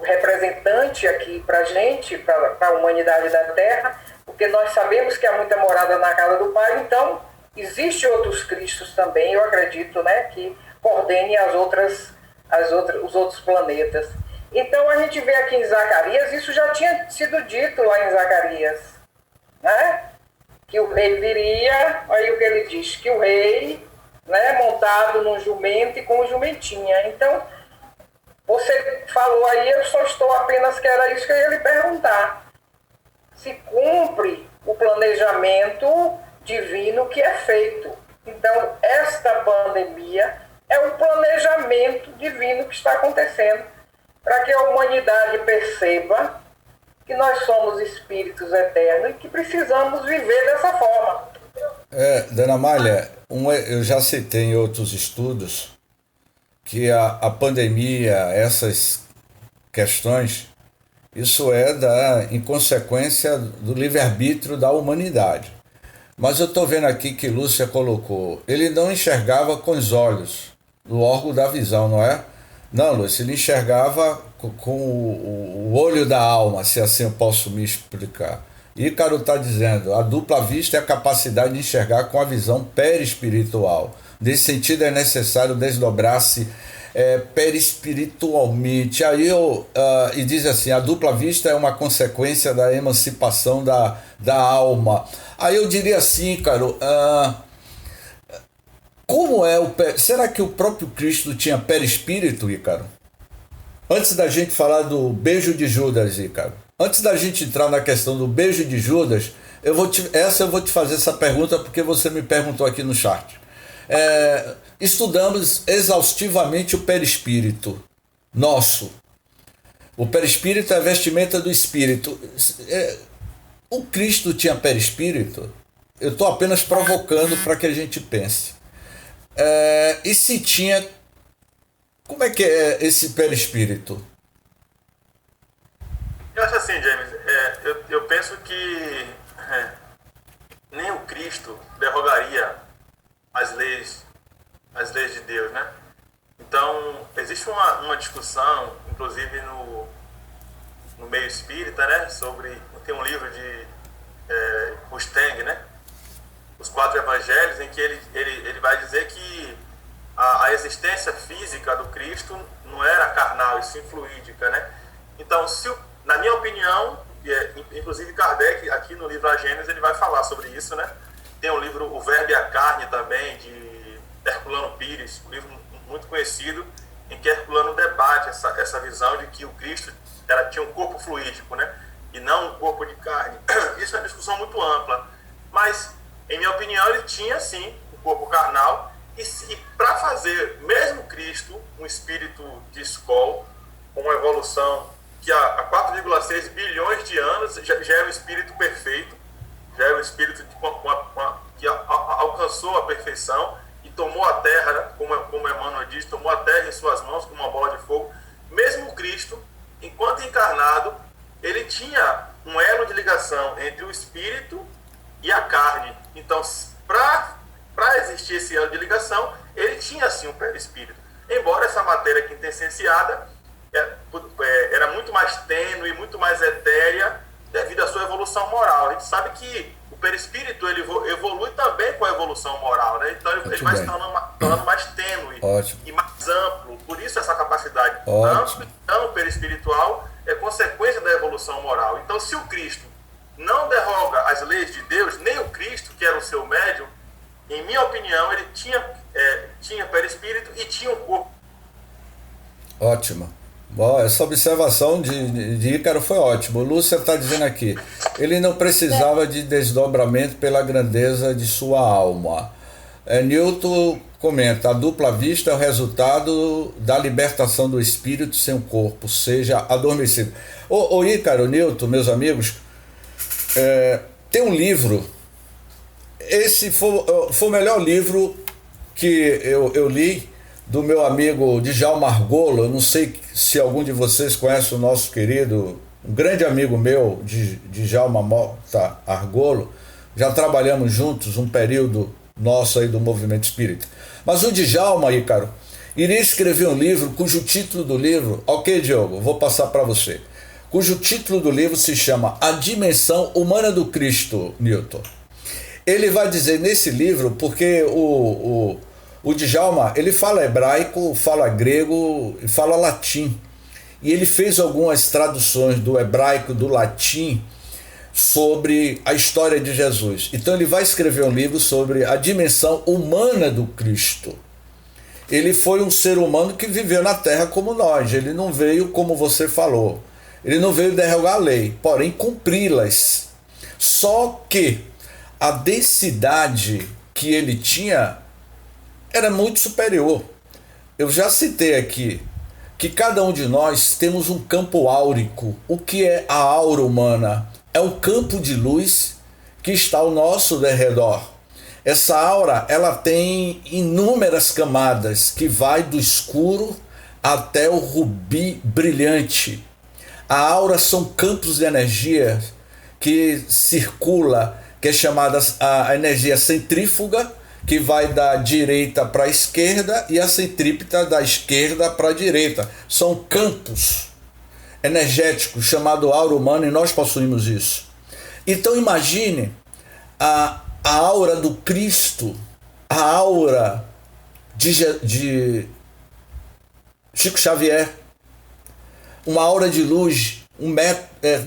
representante aqui para a gente, para a humanidade da Terra, porque nós sabemos que há muita morada na casa do Pai, então existem outros Cristos também, eu acredito, né, que coordenem os outros planetas. Então a gente vê aqui em Zacarias, isso já tinha sido dito lá em Zacarias, né? Que o rei viria, aí o que ele diz, que o rei, né, montado num jumento e com jumentinha. Então, você falou aí, eu só estou apenas, que era isso que eu ia lhe perguntar. Se cumpre o planejamento divino que é feito. Então, esta pandemia é um planejamento divino que está acontecendo para que a humanidade perceba que nós somos espíritos eternos e que precisamos viver dessa forma. Dona Amália, eu já citei em outros estudos que a pandemia, essas questões, isso é em consequência do livre-arbítrio da humanidade. Mas eu estou vendo aqui que Lúcia colocou, ele não enxergava com os olhos, no órgão da visão, não é? Não, Lúcia, ele enxergava com o olho da alma, se assim eu posso me explicar. Ícaro está dizendo, a dupla vista é a capacidade de enxergar com a visão perispiritual. Nesse sentido é necessário desdobrar-se perispiritualmente. E diz assim, a dupla vista é uma consequência da emancipação da alma. Aí eu diria assim, Ícaro, será que o próprio Cristo tinha perispírito, Ícaro? Antes da gente falar do beijo de Judas, Ícaro, antes da gente entrar na questão do beijo de Judas, eu vou te fazer essa pergunta porque você me perguntou aqui no chat. Estudamos exaustivamente o perispírito nosso. O perispírito é a vestimenta do espírito. O Cristo tinha perispírito? Eu estou apenas provocando para que a gente pense. E se tinha, como é que é esse perispírito? Eu acho assim, James, eu penso que nem o Cristo derrogaria as leis de Deus, né? Então, existe uma discussão, inclusive no meio espírita, né? Tem um livro de Mustang, né? Os 4 evangelhos, em que ele vai dizer que a existência física do Cristo não era carnal, e sim fluídica, né? Então, na minha opinião, inclusive Kardec, aqui no livro A Gênesis, ele vai falar sobre isso, né? Tem um livro, O Verbo e a Carne, também, de Herculano Pires, um livro muito conhecido, em que Herculano debate essa visão de que o Cristo tinha um corpo fluídico, né? E não um corpo de carne. Isso é uma discussão muito ampla. Mas, em minha opinião, ele tinha, sim, um corpo carnal. E para fazer, mesmo Cristo, um espírito de Skol, com uma evolução que há 4,6 bilhões de anos já é um espírito perfeito, já é um espírito que alcançou a perfeição e tomou a terra, né? como Emmanuel diz, tomou a terra em suas mãos como uma bola de fogo. Mesmo Cristo, enquanto encarnado, ele tinha um elo de ligação entre o espírito e a carne. Então, para existir esse elo de ligação, ele tinha assim um perispírito. Embora essa matéria quintessenciada era muito mais tênue, muito mais etérea, devido à sua evolução moral. A gente sabe que o perispírito ele evolui também com a evolução moral, né? Então ele vai se tornando mais tênue. Ótimo. E mais amplo. Por isso essa capacidade. Ótimo. Então o perispiritual é consequência da evolução moral. Então, se o Cristo não derroga as leis de Deus, nem o Cristo, que era o seu médium, em minha opinião, ele tinha perispírito e tinha um corpo. Ótimo. Bom, essa observação de Ícaro foi ótima. Lúcia está dizendo aqui, ele não precisava de desdobramento pela grandeza de sua alma. Newton comenta, a dupla vista é o resultado da libertação do espírito sem o corpo, seja adormecido. Ô Ícaro, Newton, meus amigos, tem um livro, esse foi o melhor livro que eu li, do meu amigo Djalma Argolo. Eu não sei se algum de vocês conhece o nosso querido, um grande amigo meu, Djalma Mota Argolo. Já trabalhamos juntos um período nosso aí do movimento espírita. Mas o Djalma, Ícaro, iria escrever um livro cujo título do livro, ok, Diogo, vou passar para você, cujo título do livro se chama A Dimensão Humana do Cristo, Newton. Ele vai dizer nesse livro, porque o Djalma, ele fala hebraico, fala grego e fala latim. E ele fez algumas traduções do hebraico, do latim, sobre a história de Jesus. Então ele vai escrever um livro sobre a dimensão humana do Cristo. Ele foi um ser humano que viveu na Terra como nós. Ele não veio, como você falou, ele não veio derrogar a lei, porém cumpri-las. Só que a densidade que ele tinha era muito superior. eu já citei aqui que cada um de nós temos um campo áurico. O que é a aura humana? É o campo de luz que está ao nosso derredor. Essa aura, ela tem inúmeras camadas, que vai do escuro até o rubi brilhante. A aura são campos de energia que circula, que é chamada a energia centrífuga, que vai da direita para a esquerda, e a centrípeta da esquerda para a direita. São campos energéticos chamados aura humana, e nós possuímos isso. Então imagine a aura do Cristo, a aura de Chico Xavier, uma aura de luz,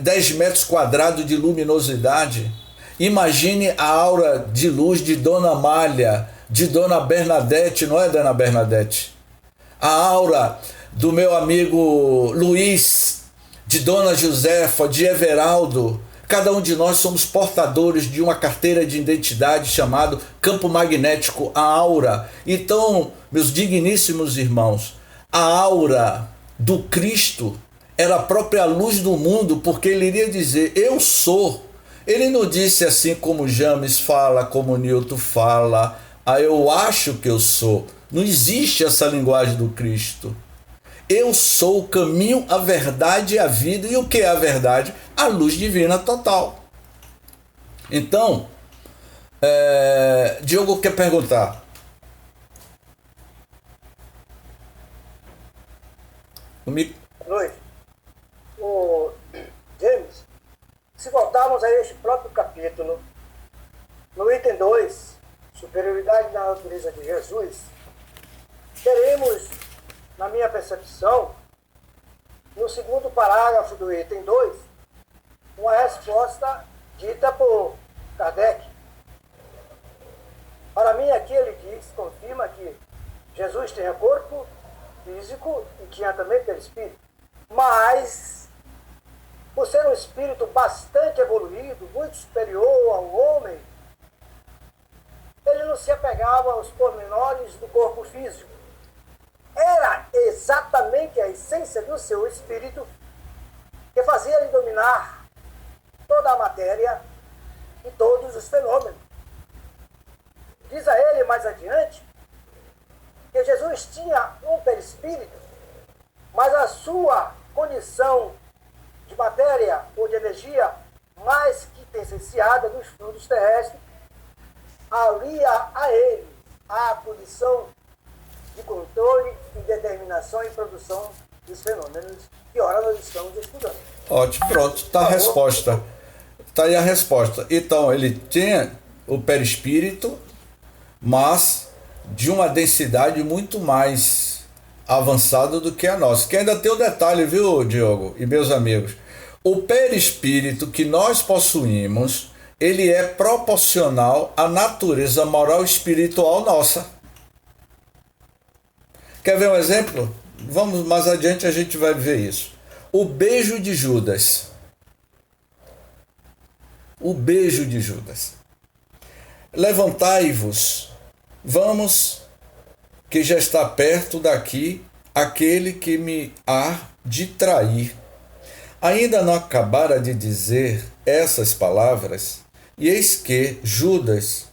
10 metros quadrados de luminosidade. Imagine a aura de luz de Dona Amália, de Dona Bernadette, não é, Dona Bernadette? A aura do meu amigo Luiz, de Dona Josefa, de Everaldo. Cada um de nós somos portadores de uma carteira de identidade chamado campo magnético, a aura. Então, meus digníssimos irmãos, a aura do Cristo era a própria luz do mundo, porque ele iria dizer, eu sou. Ele não disse assim como James fala, como Newton fala, eu acho que eu sou. Não existe essa linguagem do Cristo. Eu sou o caminho, a verdade e a vida. E o que é a verdade? A luz divina total. Então, Diogo quer perguntar. Luiz, o James, se voltarmos a este próprio capítulo, no item 2, superioridade da natureza de Jesus, teremos, na minha percepção, no segundo parágrafo do item 2, uma resposta dita por Kardec. Para mim, aqui ele diz, confirma que Jesus tinha corpo físico e tinha também perispírito. Mas, por ser um espírito bastante evoluído, muito superior ao homem, ele não se apegava aos pormenores do corpo físico. Era exatamente a essência do seu espírito que fazia ele dominar toda a matéria e todos os fenômenos. Diz a ele mais adiante que Jesus tinha um perispírito, mas a sua condição de matéria ou de energia mais que tendenciada dos fluidos terrestres alia a ele a condição de controle e determinação e produção dos fenômenos que ora nós estamos estudando. Ótimo, pronto, está a resposta. Está aí a resposta. Então, ele tinha o perispírito, mas de uma densidade muito mais avançada do que a nossa. Que ainda tem o detalhe, viu, Diogo e meus amigos? O perispírito que nós possuímos, ele é proporcional à natureza moral e espiritual nossa. Quer ver um exemplo? Vamos mais adiante, a gente vai ver isso. O beijo de Judas. O beijo de Judas. Levantai-vos, vamos, que já está perto daqui aquele que me há de trair. Ainda não acabara de dizer essas palavras, e eis que Judas,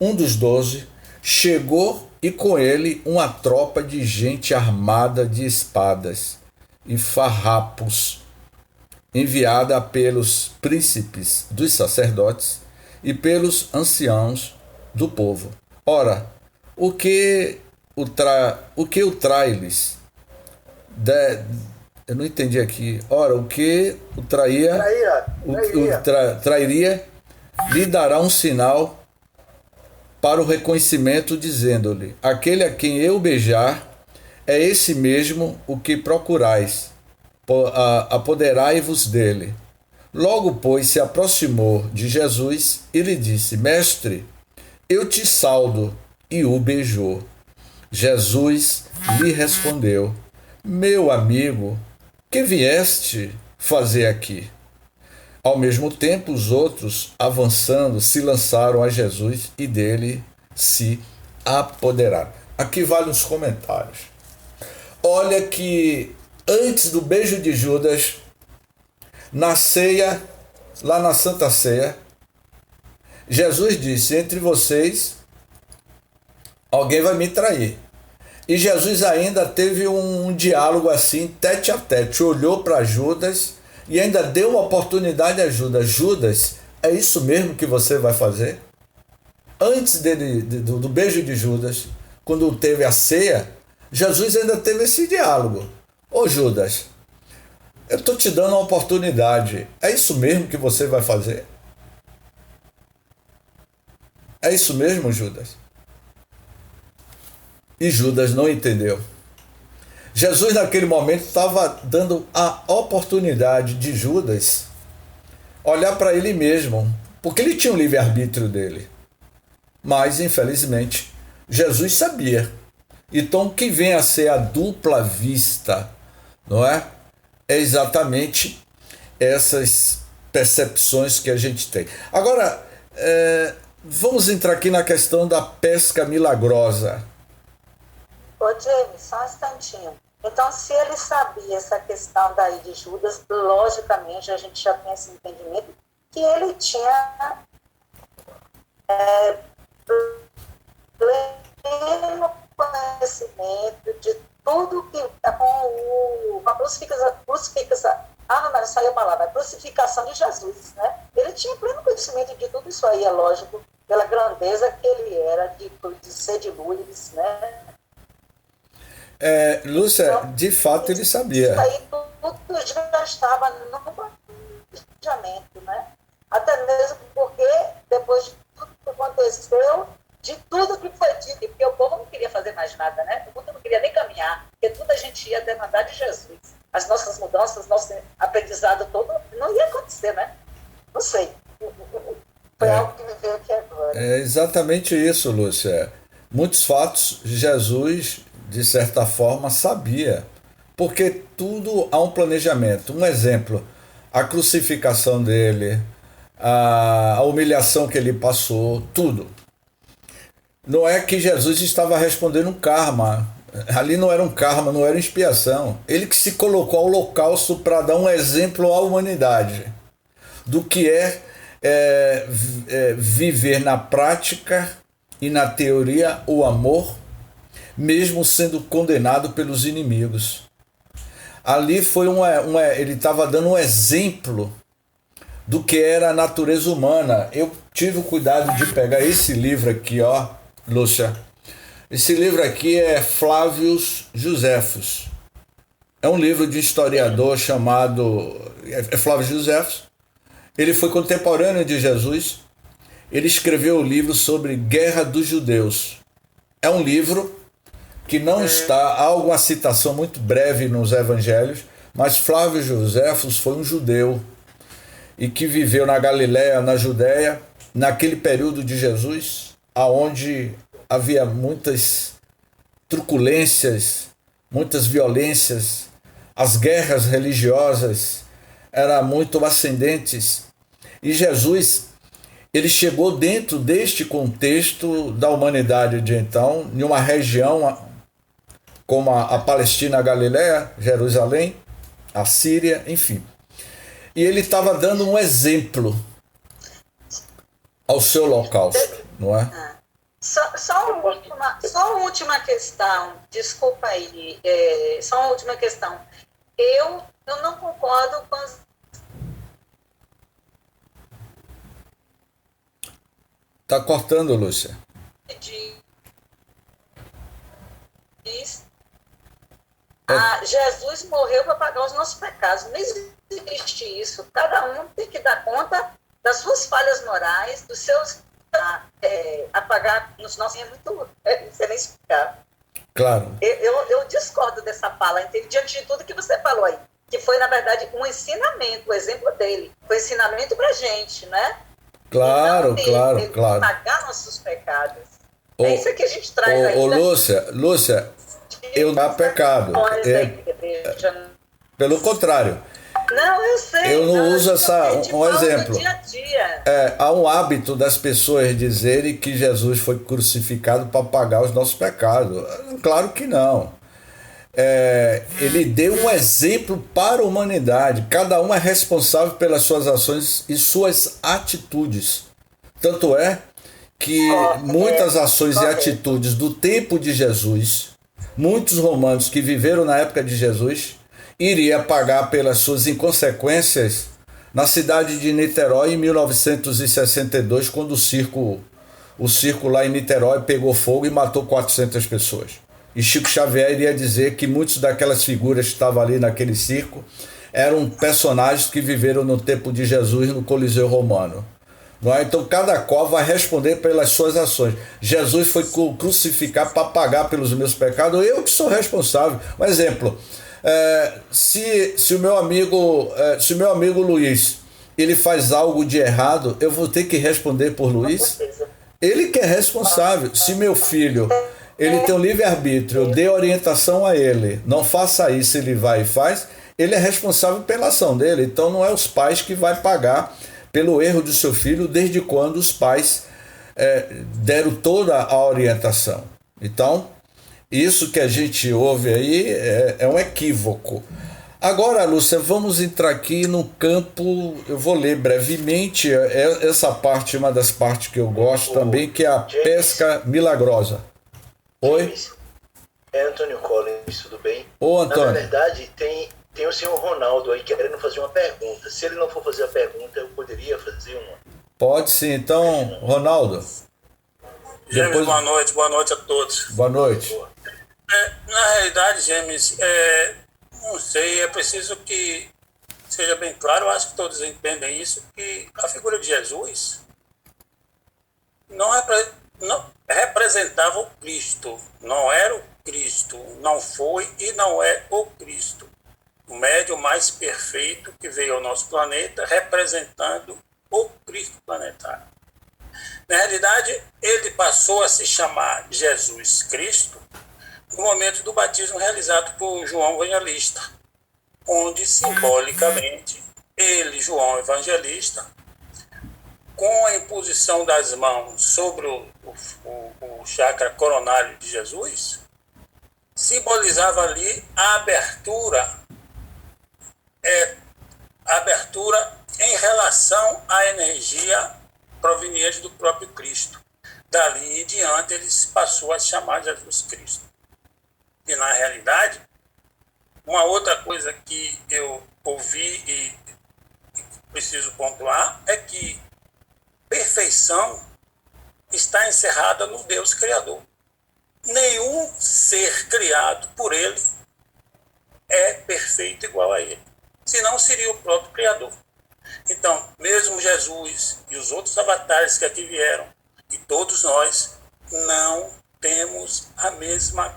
um dos 12, chegou e com ele uma tropa de gente armada de espadas e farrapos, enviada pelos príncipes dos sacerdotes e pelos anciãos do povo. Ora, o que o trai-lhes? Eu não entendi aqui. Ora, o que o trairia lhe dará um sinal para o reconhecimento, dizendo-lhe: aquele a quem eu beijar é esse mesmo o que procurais, apoderai-vos dele. Logo, pois, se aproximou de Jesus e lhe disse: Mestre, eu te saldo, e o beijou. Jesus lhe respondeu: Meu amigo, que vieste fazer aqui? Ao mesmo tempo, os outros, avançando, se lançaram a Jesus e dele se apoderaram. Aqui vale os comentários. olha que antes do beijo de Judas, na ceia, lá na Santa Ceia, Jesus disse: entre vocês, alguém vai me trair. E Jesus ainda teve um diálogo assim, tete a tete, olhou para Judas e ainda deu uma oportunidade a Judas. Judas, é isso mesmo que você vai fazer? Antes do beijo de Judas, quando teve a ceia, Jesus ainda teve esse diálogo. Ô Judas, eu estou te dando uma oportunidade. É isso mesmo que você vai fazer? É isso mesmo, Judas? E Judas não entendeu. Jesus, naquele momento, estava dando a oportunidade de Judas olhar para ele mesmo, porque ele tinha o livre-arbítrio dele. Mas, infelizmente, Jesus sabia. Então, o que vem a ser a dupla vista, não é? É exatamente essas percepções que a gente tem. Agora, vamos entrar aqui na questão da pesca milagrosa. Ô, James, só um instantinho. Então, se ele sabia essa questão daí de Judas, logicamente a gente já tem esse entendimento que ele tinha pleno conhecimento de tudo que com a crucificação, não saiu a palavra, a crucificação de Jesus, né? Ele tinha pleno conhecimento de tudo isso aí, é lógico, pela grandeza que ele era, de ser de luz, né? Lúcia, então, de fato ele sabia. Isso aí tudo já estava no planejamento, né? Até mesmo porque depois de tudo que aconteceu, de tudo que foi dito, porque o povo não queria fazer mais nada, né? O povo não queria nem caminhar, porque tudo a gente ia demandar de Jesus. As nossas mudanças, nosso aprendizado todo, não ia acontecer, né? Não sei. Foi algo que me veio aqui agora. É exatamente isso, Lúcia. Muitos fatos, Jesus, de certa forma, sabia, porque tudo há um planejamento. Um exemplo, a crucificação dele, a humilhação que ele passou, tudo. Não é que Jesus estava respondendo um karma, ali não era um karma, não era expiação. Ele que se colocou ao holocausto para dar um exemplo à humanidade do que viver na prática e na teoria o amor, mesmo sendo condenado pelos inimigos. Ali foi ele estava dando um exemplo do que era a natureza humana. Eu tive o cuidado de pegar esse livro aqui, ó, Lúcia. Esse livro aqui é Flavius Joséphus. É um livro de historiador chamado Flávio Joséphus. Ele foi contemporâneo de Jesus. Ele escreveu o livro sobre Guerra dos Judeus. É um livro que não está, há alguma citação muito breve nos evangelhos, mas Flávio Joséphus foi um judeu e que viveu na Galiléia, na Judéia, naquele período de Jesus, aonde havia muitas truculências, muitas violências, as guerras religiosas eram muito ascendentes. E Jesus, ele chegou dentro deste contexto da humanidade de então, em uma região como a Palestina, a Galiléia, Jerusalém, a Síria, enfim. E ele estava dando um exemplo ao seu holocausto, não é? Só uma última questão, desculpa aí, só uma última questão. Eu não concordo com as... Tá cortando, Lúcia. Jesus morreu para pagar os nossos pecados. Não existe isso. Cada um tem que dar conta das suas falhas morais, dos seus... apagar nos nossos... É muito... não sei nem explicar. Claro. Eu discordo dessa fala, entende? Diante de tudo que você falou aí, que foi, na verdade, um ensinamento, o exemplo dele. Foi um ensinamento para a gente, né? Claro, claro. Pagar nossos pecados. É isso que a gente traz aí. Lúcia, eu não há pecado. Pelo contrário. Não, eu sei. Eu não uso um exemplo. Dia a dia. Há um hábito das pessoas dizerem que Jesus foi crucificado para pagar os nossos pecados. Claro que não. ele deu um exemplo para a humanidade. Cada um é responsável pelas suas ações e suas atitudes. Tanto é que muitas ações e atitudes do tempo de Jesus, muitos romanos que viveram na época de Jesus, iria pagar pelas suas inconsequências na cidade de Niterói em 1962, quando o circo lá em Niterói pegou fogo e matou 400 pessoas. E Chico Xavier iria dizer que muitos daquelas figuras que estavam ali naquele circo eram personagens que viveram no tempo de Jesus no Coliseu Romano. Não é? Então cada qual vai responder pelas suas ações. Jesus foi crucificado para pagar pelos meus pecados, eu que sou responsável. Um exemplo, se o meu amigo Luiz, ele faz algo de errado, eu vou ter que responder por Luiz? Ele que é responsável. Se meu filho, ele tem um livre-arbítrio, eu dei orientação a ele, não faça isso, ele vai e faz, ele é responsável pela ação dele. Então não é os pais que vai pagar pelo erro do seu filho, desde quando os pais deram toda a orientação. Então, isso que a gente ouve aí é um equívoco. Agora, Lúcia, vamos entrar aqui no campo, eu vou ler brevemente, essa parte é uma das partes que eu gosto também, que é a pesca milagrosa. Oi? James, é Antônio Collins, tudo bem? Ô, Antônio. Na verdade, tem o senhor Ronaldo aí querendo fazer uma pergunta. Se ele não for fazer a pergunta, eu poderia fazer uma. Pode sim. Então, Ronaldo. James, boa noite a todos. Boa noite. Na realidade, James, não sei, é preciso que seja bem claro, eu acho que todos entendem isso, que a figura de Jesus não representava o Cristo, não era o Cristo, não foi e não é o Cristo. O médium mais perfeito que veio ao nosso planeta representando o Cristo planetário. Na realidade, ele passou a se chamar Jesus Cristo no momento do batismo realizado por João Evangelista, onde simbolicamente ele, João Evangelista, com a imposição das mãos sobre o chakra coronário de Jesus, simbolizava ali a abertura em relação à energia proveniente do próprio Cristo. Dali em diante ele passou a chamar Jesus Cristo. E na realidade, uma outra coisa que eu ouvi e preciso pontuar é que perfeição está encerrada no Deus Criador. Nenhum ser criado por ele é perfeito igual a ele. Senão seria o próprio Criador. Então, mesmo Jesus e os outros avatares que aqui vieram, e todos nós, não temos a mesma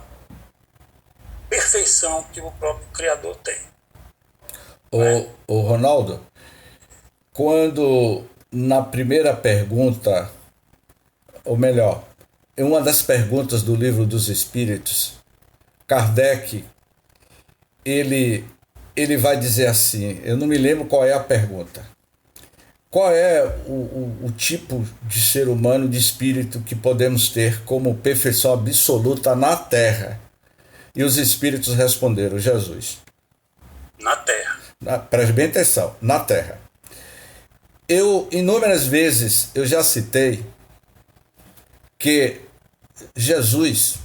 perfeição que o próprio Criador tem. O Ronaldo, quando na primeira pergunta, ou melhor, em uma das perguntas do Livro dos Espíritos, Kardec, ele vai dizer assim, eu não me lembro qual é a pergunta. Qual é o tipo de ser humano, de espírito que podemos ter como perfeição absoluta na Terra? E os espíritos responderam, Jesus. Na Terra. Preste bem atenção, na Terra. Eu, inúmeras vezes, eu já citei que Jesus,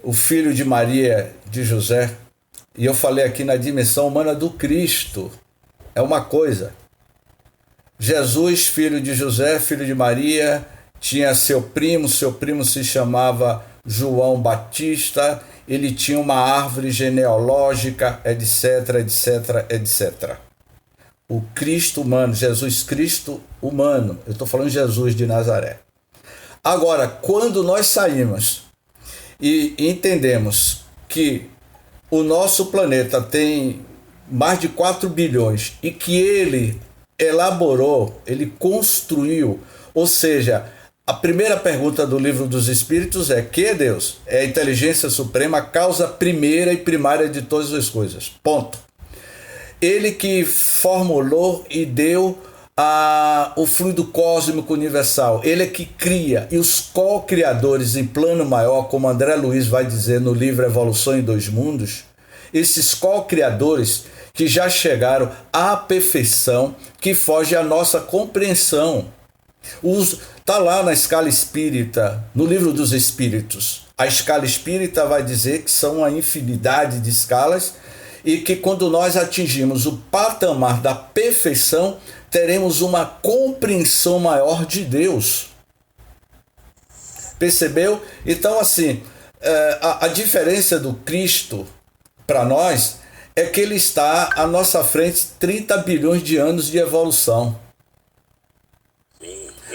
o filho de Maria, de José, e eu falei aqui na dimensão humana do Cristo, é uma coisa. Jesus, filho de José, filho de Maria, tinha seu primo se chamava João Batista, ele tinha uma árvore genealógica, etc, etc, etc. O Cristo humano, Jesus Cristo humano, eu estou falando de Jesus de Nazaré. Agora, quando nós saímos e entendemos que o nosso planeta tem mais de 4 bilhões e que ele elaborou, ele construiu, ou seja, a primeira pergunta do Livro dos Espíritos é: que é Deus? É a inteligência suprema, a causa primeira e primária de todas as coisas. Ponto. Ele que formulou e deu o fluido cósmico universal. Ele é que cria, e os co-criadores em plano maior, como André Luiz vai dizer no livro Evolução em Dois Mundos, esses co-criadores que já chegaram à perfeição que foge à nossa compreensão. Está lá na escala espírita, no livro dos espíritos. A escala espírita vai dizer que são uma infinidade de escalas e que quando nós atingimos o patamar da perfeição, teremos uma compreensão maior de Deus. Percebeu? Então, assim, a diferença do Cristo para nós é que ele está à nossa frente 30 bilhões de anos de evolução.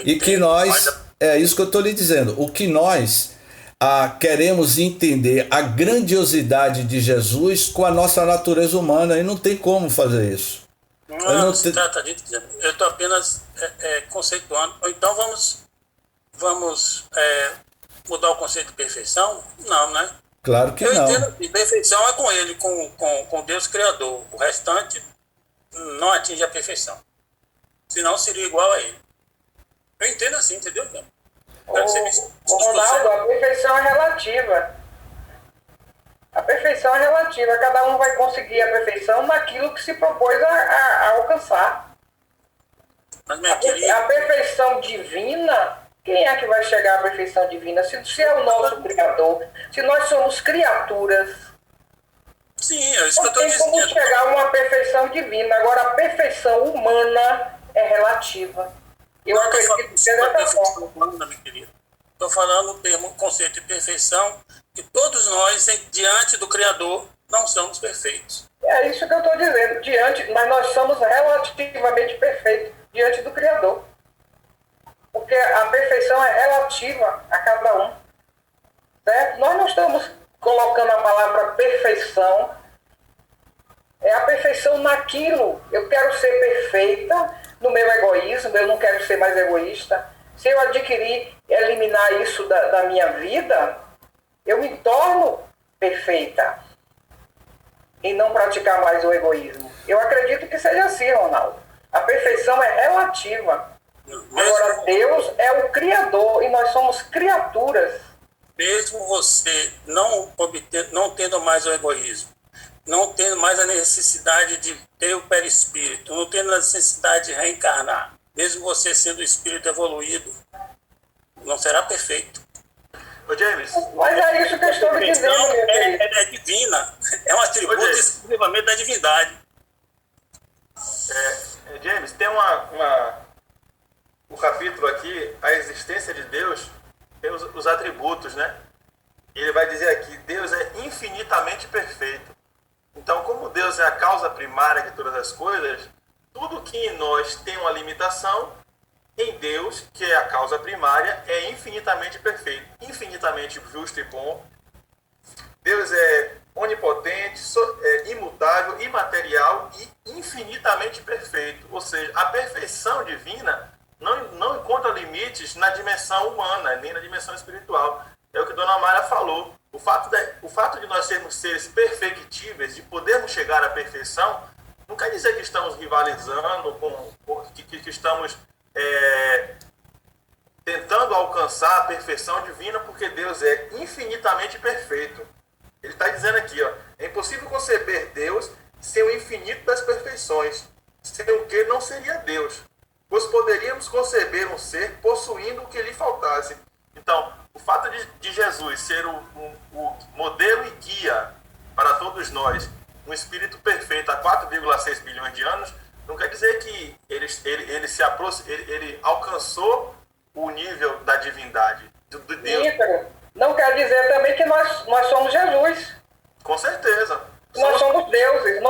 E que nós, é isso que eu estou lhe dizendo, o que nós queremos entender a grandiosidade de Jesus com a nossa natureza humana, e não tem como fazer isso. Não se trata disso, eu estou apenas conceituando. Ou então vamos mudar o conceito de perfeição? Não, né? Claro que eu não. Eu entendo que perfeição é com ele, com Deus Criador. O restante não atinge a perfeição. Senão seria igual a ele. Eu entendo assim, entendeu? Ronaldo, a perfeição é relativa. A perfeição é relativa. Cada um vai conseguir a perfeição naquilo que se propôs a alcançar. Mas, minha querida, a perfeição divina, quem é que vai chegar à perfeição divina? Se é o nosso Criador, se nós somos criaturas. Sim, é isso que eu estou dizendo. Não tem como chegar a uma perfeição divina. Agora, a perfeição humana é relativa. Eu acredito que é dessa forma. Estou falando o termo, conceito de perfeição, que todos nós, diante do Criador, não somos perfeitos. É isso que eu estou dizendo, mas nós somos relativamente perfeitos diante do Criador. Porque a perfeição é relativa a cada um. Certo? Nós não estamos colocando a palavra perfeição. É a perfeição naquilo. Eu quero ser perfeita no meu egoísmo, eu não quero ser mais egoísta. Se eu eliminar isso da minha vida, eu me torno perfeita em não praticar mais o egoísmo. Eu acredito que seja assim, Ronaldo. A perfeição é relativa. Agora, Deus é o Criador e nós somos criaturas. Mesmo você não tendo mais o egoísmo, não tendo mais a necessidade de ter o perispírito, não tendo a necessidade de reencarnar, mesmo você sendo espírito evoluído, não será perfeito. Ô James, mas é isso que eu estou me dizendo, meu querido. É divina, é um atributo exclusivamente da divindade. James, tem o capítulo aqui, a existência de Deus, tem os atributos, né? Ele vai dizer aqui, Deus é infinitamente perfeito. Então, como Deus é a causa primária de todas as coisas, tudo que em nós tem uma limitação, em Deus, que é a causa primária, é infinitamente perfeito, infinitamente justo e bom. Deus é onipotente, imutável, imaterial e infinitamente perfeito. Ou seja, a perfeição divina não encontra limites na dimensão humana, nem na dimensão espiritual. É o que a Dona Mara falou. O fato de nós sermos seres perfectíveis, de podermos chegar à perfeição, não quer dizer que estamos rivalizando, que estamos tentando alcançar a perfeição divina, porque Deus é infinitamente perfeito. Ele está dizendo aqui, é impossível conceber Deus sem o infinito das perfeições, sem o que não seria Deus, pois poderíamos conceber um ser possuindo o que lhe faltasse. Então, o fato de Jesus ser o modelo e guia para todos nós, um espírito perfeito há 4,6 bilhões de anos, não quer dizer que ele alcançou o nível da divindade, de Deus. Não quer dizer também que nós somos Jesus. Com certeza. Nós somos deuses.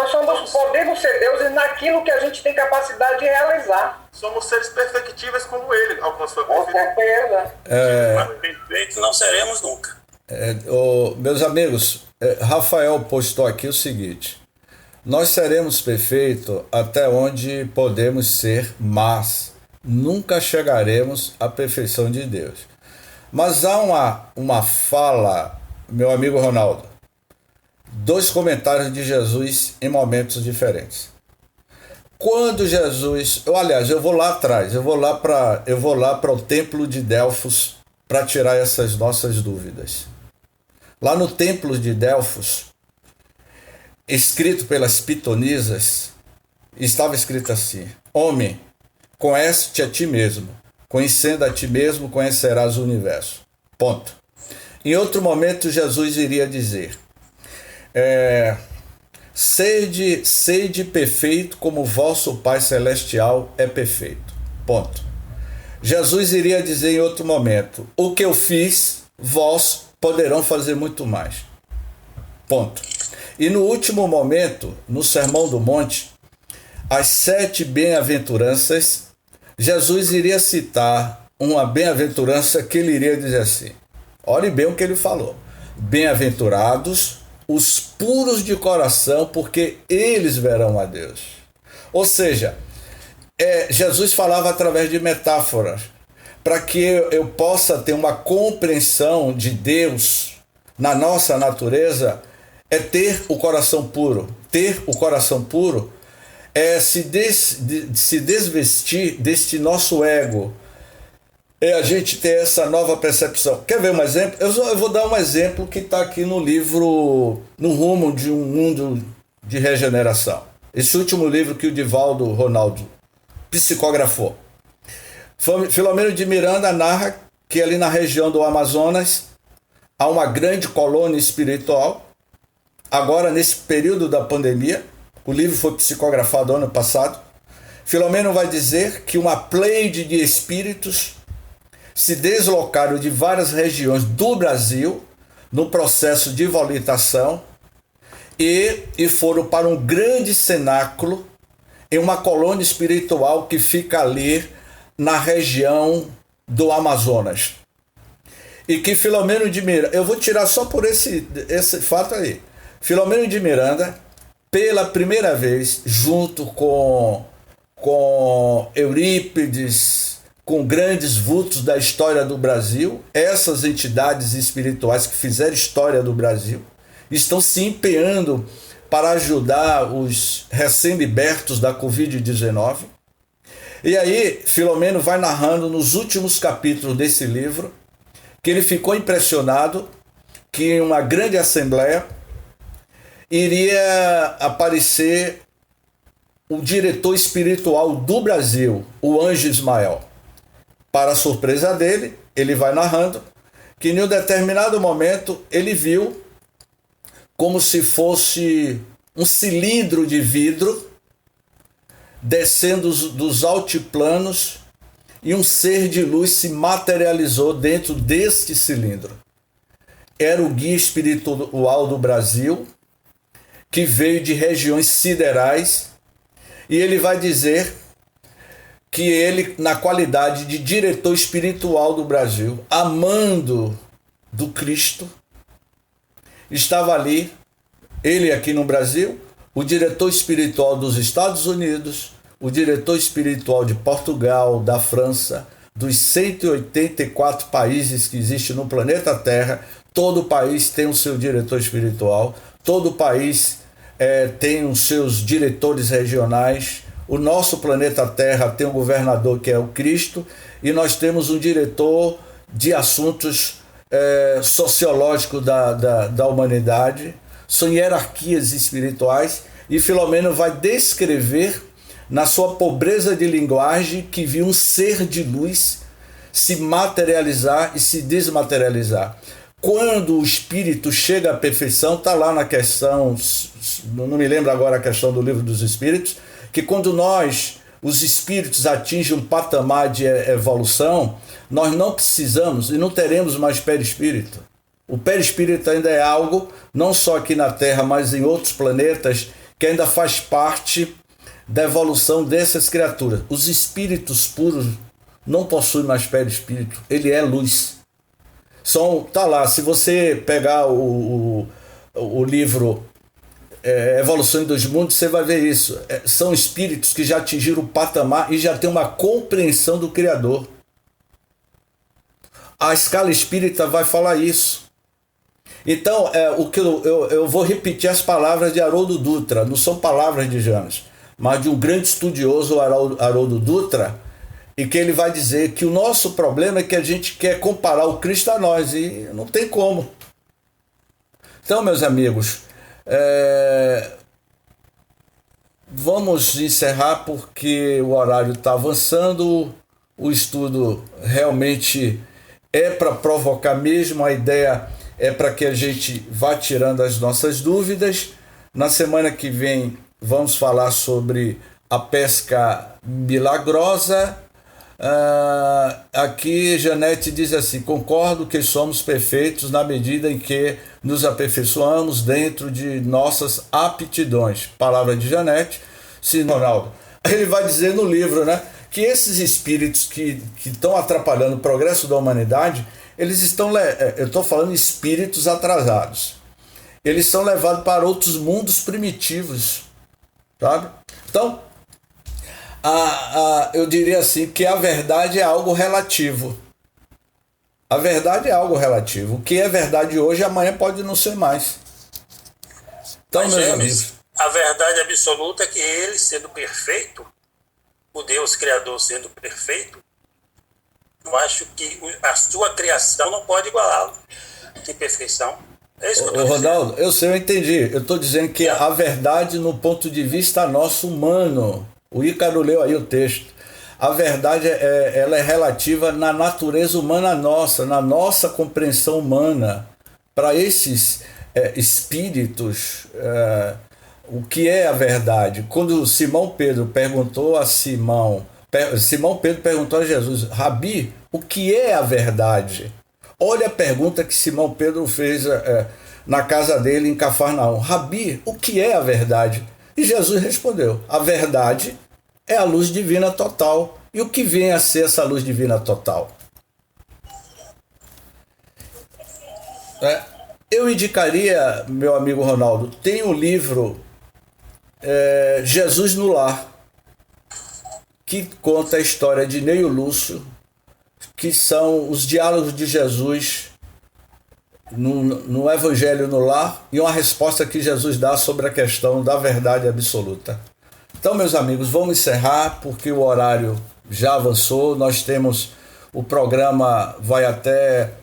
Podemos ser deuses naquilo que a gente tem capacidade de realizar. Somos seres perfectíveis como ele alcançou a perfeição. Com certeza. Mas perfeitos não seremos nunca. Meus amigos, Rafael postou aqui o seguinte: nós seremos perfeitos até onde podemos ser, mas nunca chegaremos à perfeição de Deus. Mas há uma fala, meu amigo Ronaldo, 2 comentários de Jesus em momentos diferentes. Quando Jesus, eu vou lá atrás, eu vou lá para o templo de Delfos para tirar essas nossas dúvidas. Lá no templo de Delfos, escrito pelas pitonisas, estava escrito assim: homem, conhece-te a ti mesmo, conhecendo a ti mesmo, conhecerás o universo. Ponto. Em outro momento, Jesus iria dizer: sede perfeito como vosso Pai Celestial é perfeito. Ponto. Jesus iria dizer em outro momento: o que eu fiz, vós poderão fazer muito mais. Ponto. E no último momento, no Sermão do Monte, as 7 bem-aventuranças, Jesus iria citar uma bem-aventurança que ele iria dizer assim: olhe bem o que ele falou. Bem-aventurados os puros de coração, porque eles verão a Deus. Ou seja, Jesus falava através de metáforas, para que eu possa ter uma compreensão de Deus na nossa natureza, é ter o coração puro. Ter o coração puro é se desvestir deste nosso ego. É a gente ter essa nova percepção. Quer ver um exemplo? Eu vou dar um exemplo que está aqui no livro No Rumo de um Mundo de Regeneração. Esse último livro que o Divaldo Ronaldo psicografou. Filomeno de Miranda narra que ali na região do Amazonas há uma grande colônia espiritual. Agora, nesse período da pandemia, o livro foi psicografado ano passado. Filomeno vai dizer que uma pleide de espíritos se deslocaram de várias regiões do Brasil no processo de volitação e foram para um grande cenáculo em uma colônia espiritual que fica ali na região do Amazonas. E que Filomeno de Miranda, eu vou tirar só por esse fato aí. Filomeno de Miranda, pela primeira vez, junto com Eurípides, com grandes vultos da história do Brasil, essas entidades espirituais que fizeram história do Brasil, estão se empenhando para ajudar os recém-libertos da Covid-19. E aí, Filomeno vai narrando nos últimos capítulos desse livro que ele ficou impressionado que em uma grande assembleia iria aparecer o diretor espiritual do Brasil, o Anjo Ismael. Para a surpresa dele, ele vai narrando que em um determinado momento ele viu como se fosse um cilindro de vidro descendo dos altiplanos e um ser de luz se materializou dentro deste cilindro. Era o guia espiritual do Brasil, que veio de regiões siderais, e ele vai dizer que ele, na qualidade de diretor espiritual do Brasil, amando do Cristo, estava ali, ele aqui no Brasil, o diretor espiritual dos Estados Unidos, o diretor espiritual de Portugal, da França, dos 184 países que existem no planeta Terra. Todo país tem o seu diretor espiritual, todo país tem os seus diretores regionais. O nosso planeta Terra tem um governador que é o Cristo, e nós temos um diretor de assuntos sociológicos da humanidade. São hierarquias espirituais, e Filomeno vai descrever na sua pobreza de linguagem que viu um ser de luz se materializar e se desmaterializar. Quando o espírito chega à perfeição, está lá na questão, não me lembro agora a questão do Livro dos Espíritos, que quando nós, os espíritos, atingem um patamar de evolução, nós não precisamos e não teremos mais perispírito. O perispírito ainda é algo, não só aqui na Terra, mas em outros planetas, que ainda faz parte da evolução dessas criaturas. Os espíritos puros não possuem mais perispírito, ele é luz. Tá lá, se você pegar o livro Evolução em Dois Mundos, você vai ver isso. São espíritos que já atingiram o patamar e já têm uma compreensão do Criador. A escala espírita vai falar isso. Então, o que eu vou repetir as palavras de Haroldo Dutra, não são palavras de James. mas de um grande estudioso, o Haroldo Dutra, e que ele vai dizer que o nosso problema é que a gente quer comparar o Cristo a nós, e não tem como. Então, meus amigos, vamos encerrar porque o horário está avançando, o estudo realmente é para provocar mesmo, a ideia é para que a gente vá tirando as nossas dúvidas. Na semana que vem vamos falar sobre a pesca milagrosa. Aqui Janete diz assim: concordo que somos perfeitos na medida em que nos aperfeiçoamos dentro de nossas aptidões. Palavra de Janete. Sim, Ronaldo. Ele vai dizer no livro, né, que esses espíritos que estão atrapalhando o progresso da humanidade, eles estão, eu estou falando espíritos atrasados, eles são levados para outros mundos primitivos, sabe? Então, eu diria assim que a verdade é algo relativo. A verdade é algo relativo. O que é verdade hoje, amanhã pode não ser mais. Então, mas, meus amigos, a verdade absoluta é que ele, sendo perfeito, o Deus Criador sendo perfeito, eu acho que a sua criação não pode igualá-lo em perfeição. É isso que eu estou dizendo. Ronaldo, eu sei, eu entendi. Eu estou dizendo que a verdade no ponto de vista nosso humano, o Ícaro leu aí o texto, a verdade ela é relativa na natureza humana nossa, na nossa compreensão humana. Para esses espíritos, o que é a verdade? Quando Simão Pedro perguntou a Simão Pedro perguntou a Jesus: Rabi, o que é a verdade? Olha a pergunta que Simão Pedro fez na casa dele em Cafarnaum: Rabi, o que é a verdade? E Jesus respondeu: a verdade é a luz divina total. E o que vem a ser essa luz divina total? Eu indicaria, meu amigo Ronaldo, tem um livro Jesus no Lar, que conta a história de Neio Lúcio, que são os diálogos de Jesus no Evangelho no Lar e uma resposta que Jesus dá sobre a questão da verdade absoluta. Então, meus amigos, vamos encerrar porque o horário já avançou. Nós temos o programa, vai até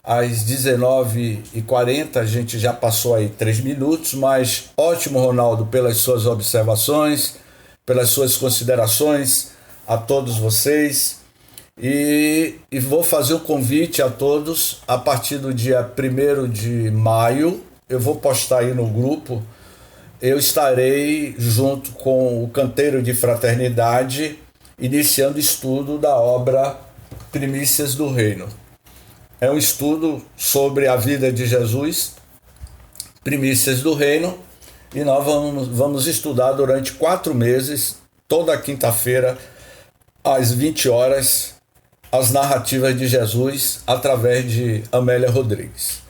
às 19h40, a gente já passou aí 3 minutos, mas ótimo, Ronaldo, pelas suas observações, pelas suas considerações a todos vocês. E vou fazer um convite a todos. A partir do dia 1º de maio, eu vou postar aí no grupo, eu estarei junto com o Canteiro de Fraternidade iniciando o estudo da obra Primícias do Reino. É um estudo sobre a vida de Jesus, Primícias do Reino, e nós vamos estudar durante 4 meses, toda quinta-feira, às 20 horas, as narrativas de Jesus através de Amélia Rodrigues.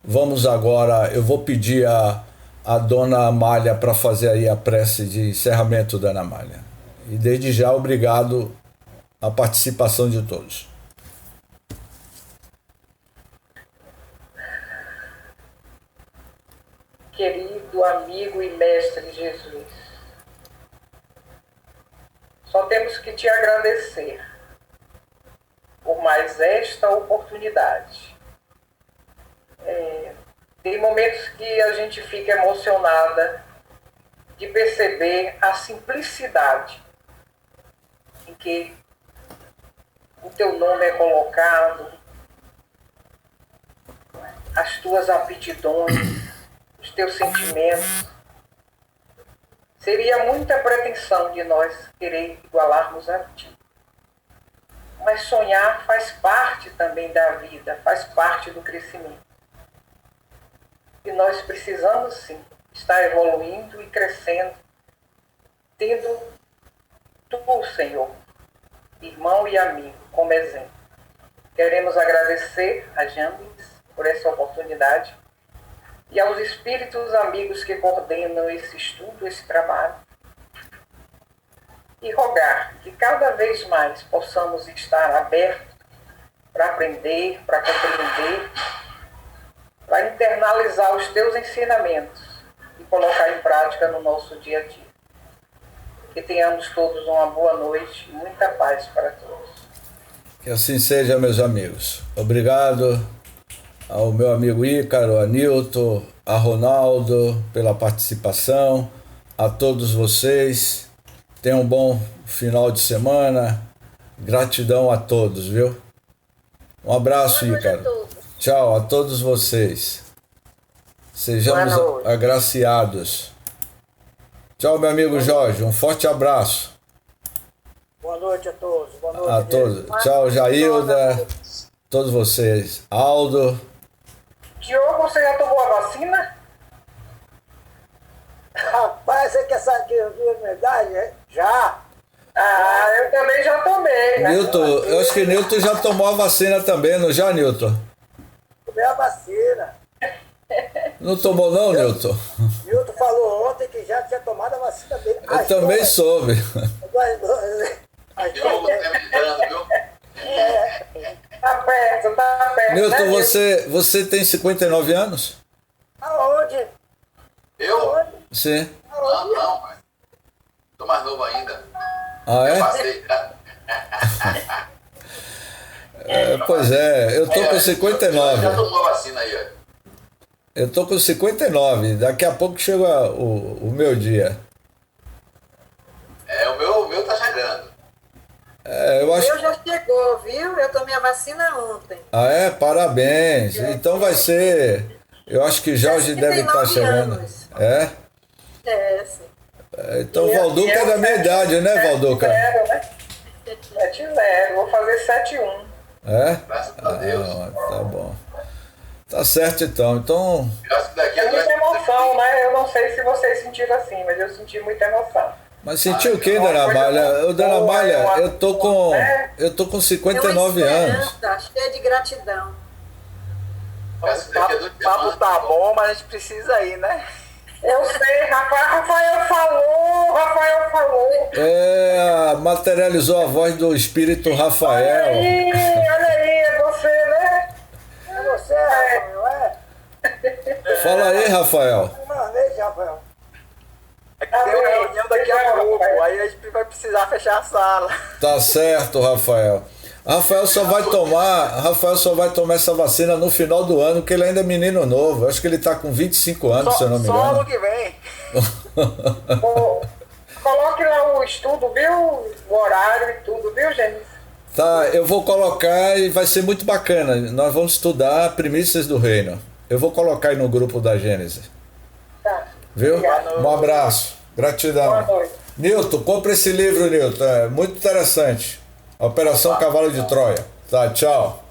Vamos agora, eu vou pedir a dona Amália para fazer aí a prece de encerramento, dona Amália. E desde já, obrigado a participação de todos. Querido amigo e mestre Jesus, só temos que te agradecer por mais esta oportunidade. Tem momentos que a gente fica emocionada de perceber a simplicidade em que o teu nome é colocado, as tuas aptidões, os teus sentimentos. Seria muita pretensão de nós querer igualarmos a ti. Mas sonhar faz parte também da vida, faz parte do crescimento. E nós precisamos, sim, estar evoluindo e crescendo, tendo tu, Senhor, irmão e amigo, como exemplo. Queremos agradecer a Jambes por essa oportunidade e aos espíritos amigos que coordenam esse estudo, esse trabalho, e rogar que cada vez mais possamos estar abertos para aprender, para compreender, para internalizar os teus ensinamentos e colocar em prática no nosso dia a dia. Que tenhamos todos uma boa noite e muita paz para todos. Que assim seja, meus amigos. Obrigado ao meu amigo Ícaro, a Nilton, a Ronaldo pela participação, a todos vocês. Tenham um bom final de semana. Gratidão a todos, viu? Um abraço, Ícaro. Tchau a todos vocês. Sejamos agraciados. Tchau, meu amigo Jorge. Um forte abraço. Boa noite a todos. Boa noite A todos. Tchau, Jailda. Todos vocês. Aldo. Diogo, você já tomou a vacina? Rapaz, você quer saber que é verdade? É? Já. Ah, eu também já tomei. Né? Nilton, eu acho que Nilton já tomou a vacina também, não já, Nilton? Tomei a vacina. Não tomou não, Nilton? Nilton falou ontem que já tinha tomado a vacina dele. Eu também soube. Tá perto, tá perto. Nilton, né, você tem 59 anos? Aonde? Eu? Sim. Não, pai. Tô mais novo ainda. Ah, Eu é? passei. Pois é, eu tô com 59. Já tomou a vacina aí, ó. Eu tô com 59. Daqui a pouco chega o meu dia. O meu tá chegando. Eu acho. O meu já chegou, viu? Eu tomei a vacina ontem. Ah, é? Parabéns. Então vai ser. Eu acho que Jorge deve estar 69 chegando. anos. É? É, sim. Então o Valduca é da minha idade, né, Valduca? 7-0, vou fazer 7-1. É? Graças a Deus. Tá bom. Tá certo então. Então. Eu acho que daqui a É muita emoção, né? Eu não sei se vocês sentiram assim, mas eu senti muita emoção. Mas sentiu o que, Dona Malha? Ô, Dona Malha, eu tô com É uma 59 anos. esperança cheia de gratidão. O papo tá bom, mas a gente precisa ir, né? Eu sei, Rafael falou. Materializou a voz do espírito Rafael. Olha aí, é você, né? É você, Rafael, é? Fala aí, Rafael. Uma vez, Rafael. É que tem uma reunião daqui a pouco, aí a gente vai precisar fechar a sala. Tá certo, Rafael. Rafael só vai tomar essa vacina no final do ano, porque ele ainda é menino novo. Acho que ele tá com 25 anos, se eu não me Só engano. ano que vem. Coloque lá o estudo, viu? O horário e tudo, viu, Gênesis? Tá, eu vou colocar e vai ser muito bacana. Nós vamos estudar Primícias do Reino. Eu vou colocar aí no grupo da Gênesis. Tá. Viu? Obrigado. Um abraço. Gratidão. Boa noite. Nilton, compra esse livro, Nilton. É muito interessante. Operação Cavalo de Troia. Tá, tchau.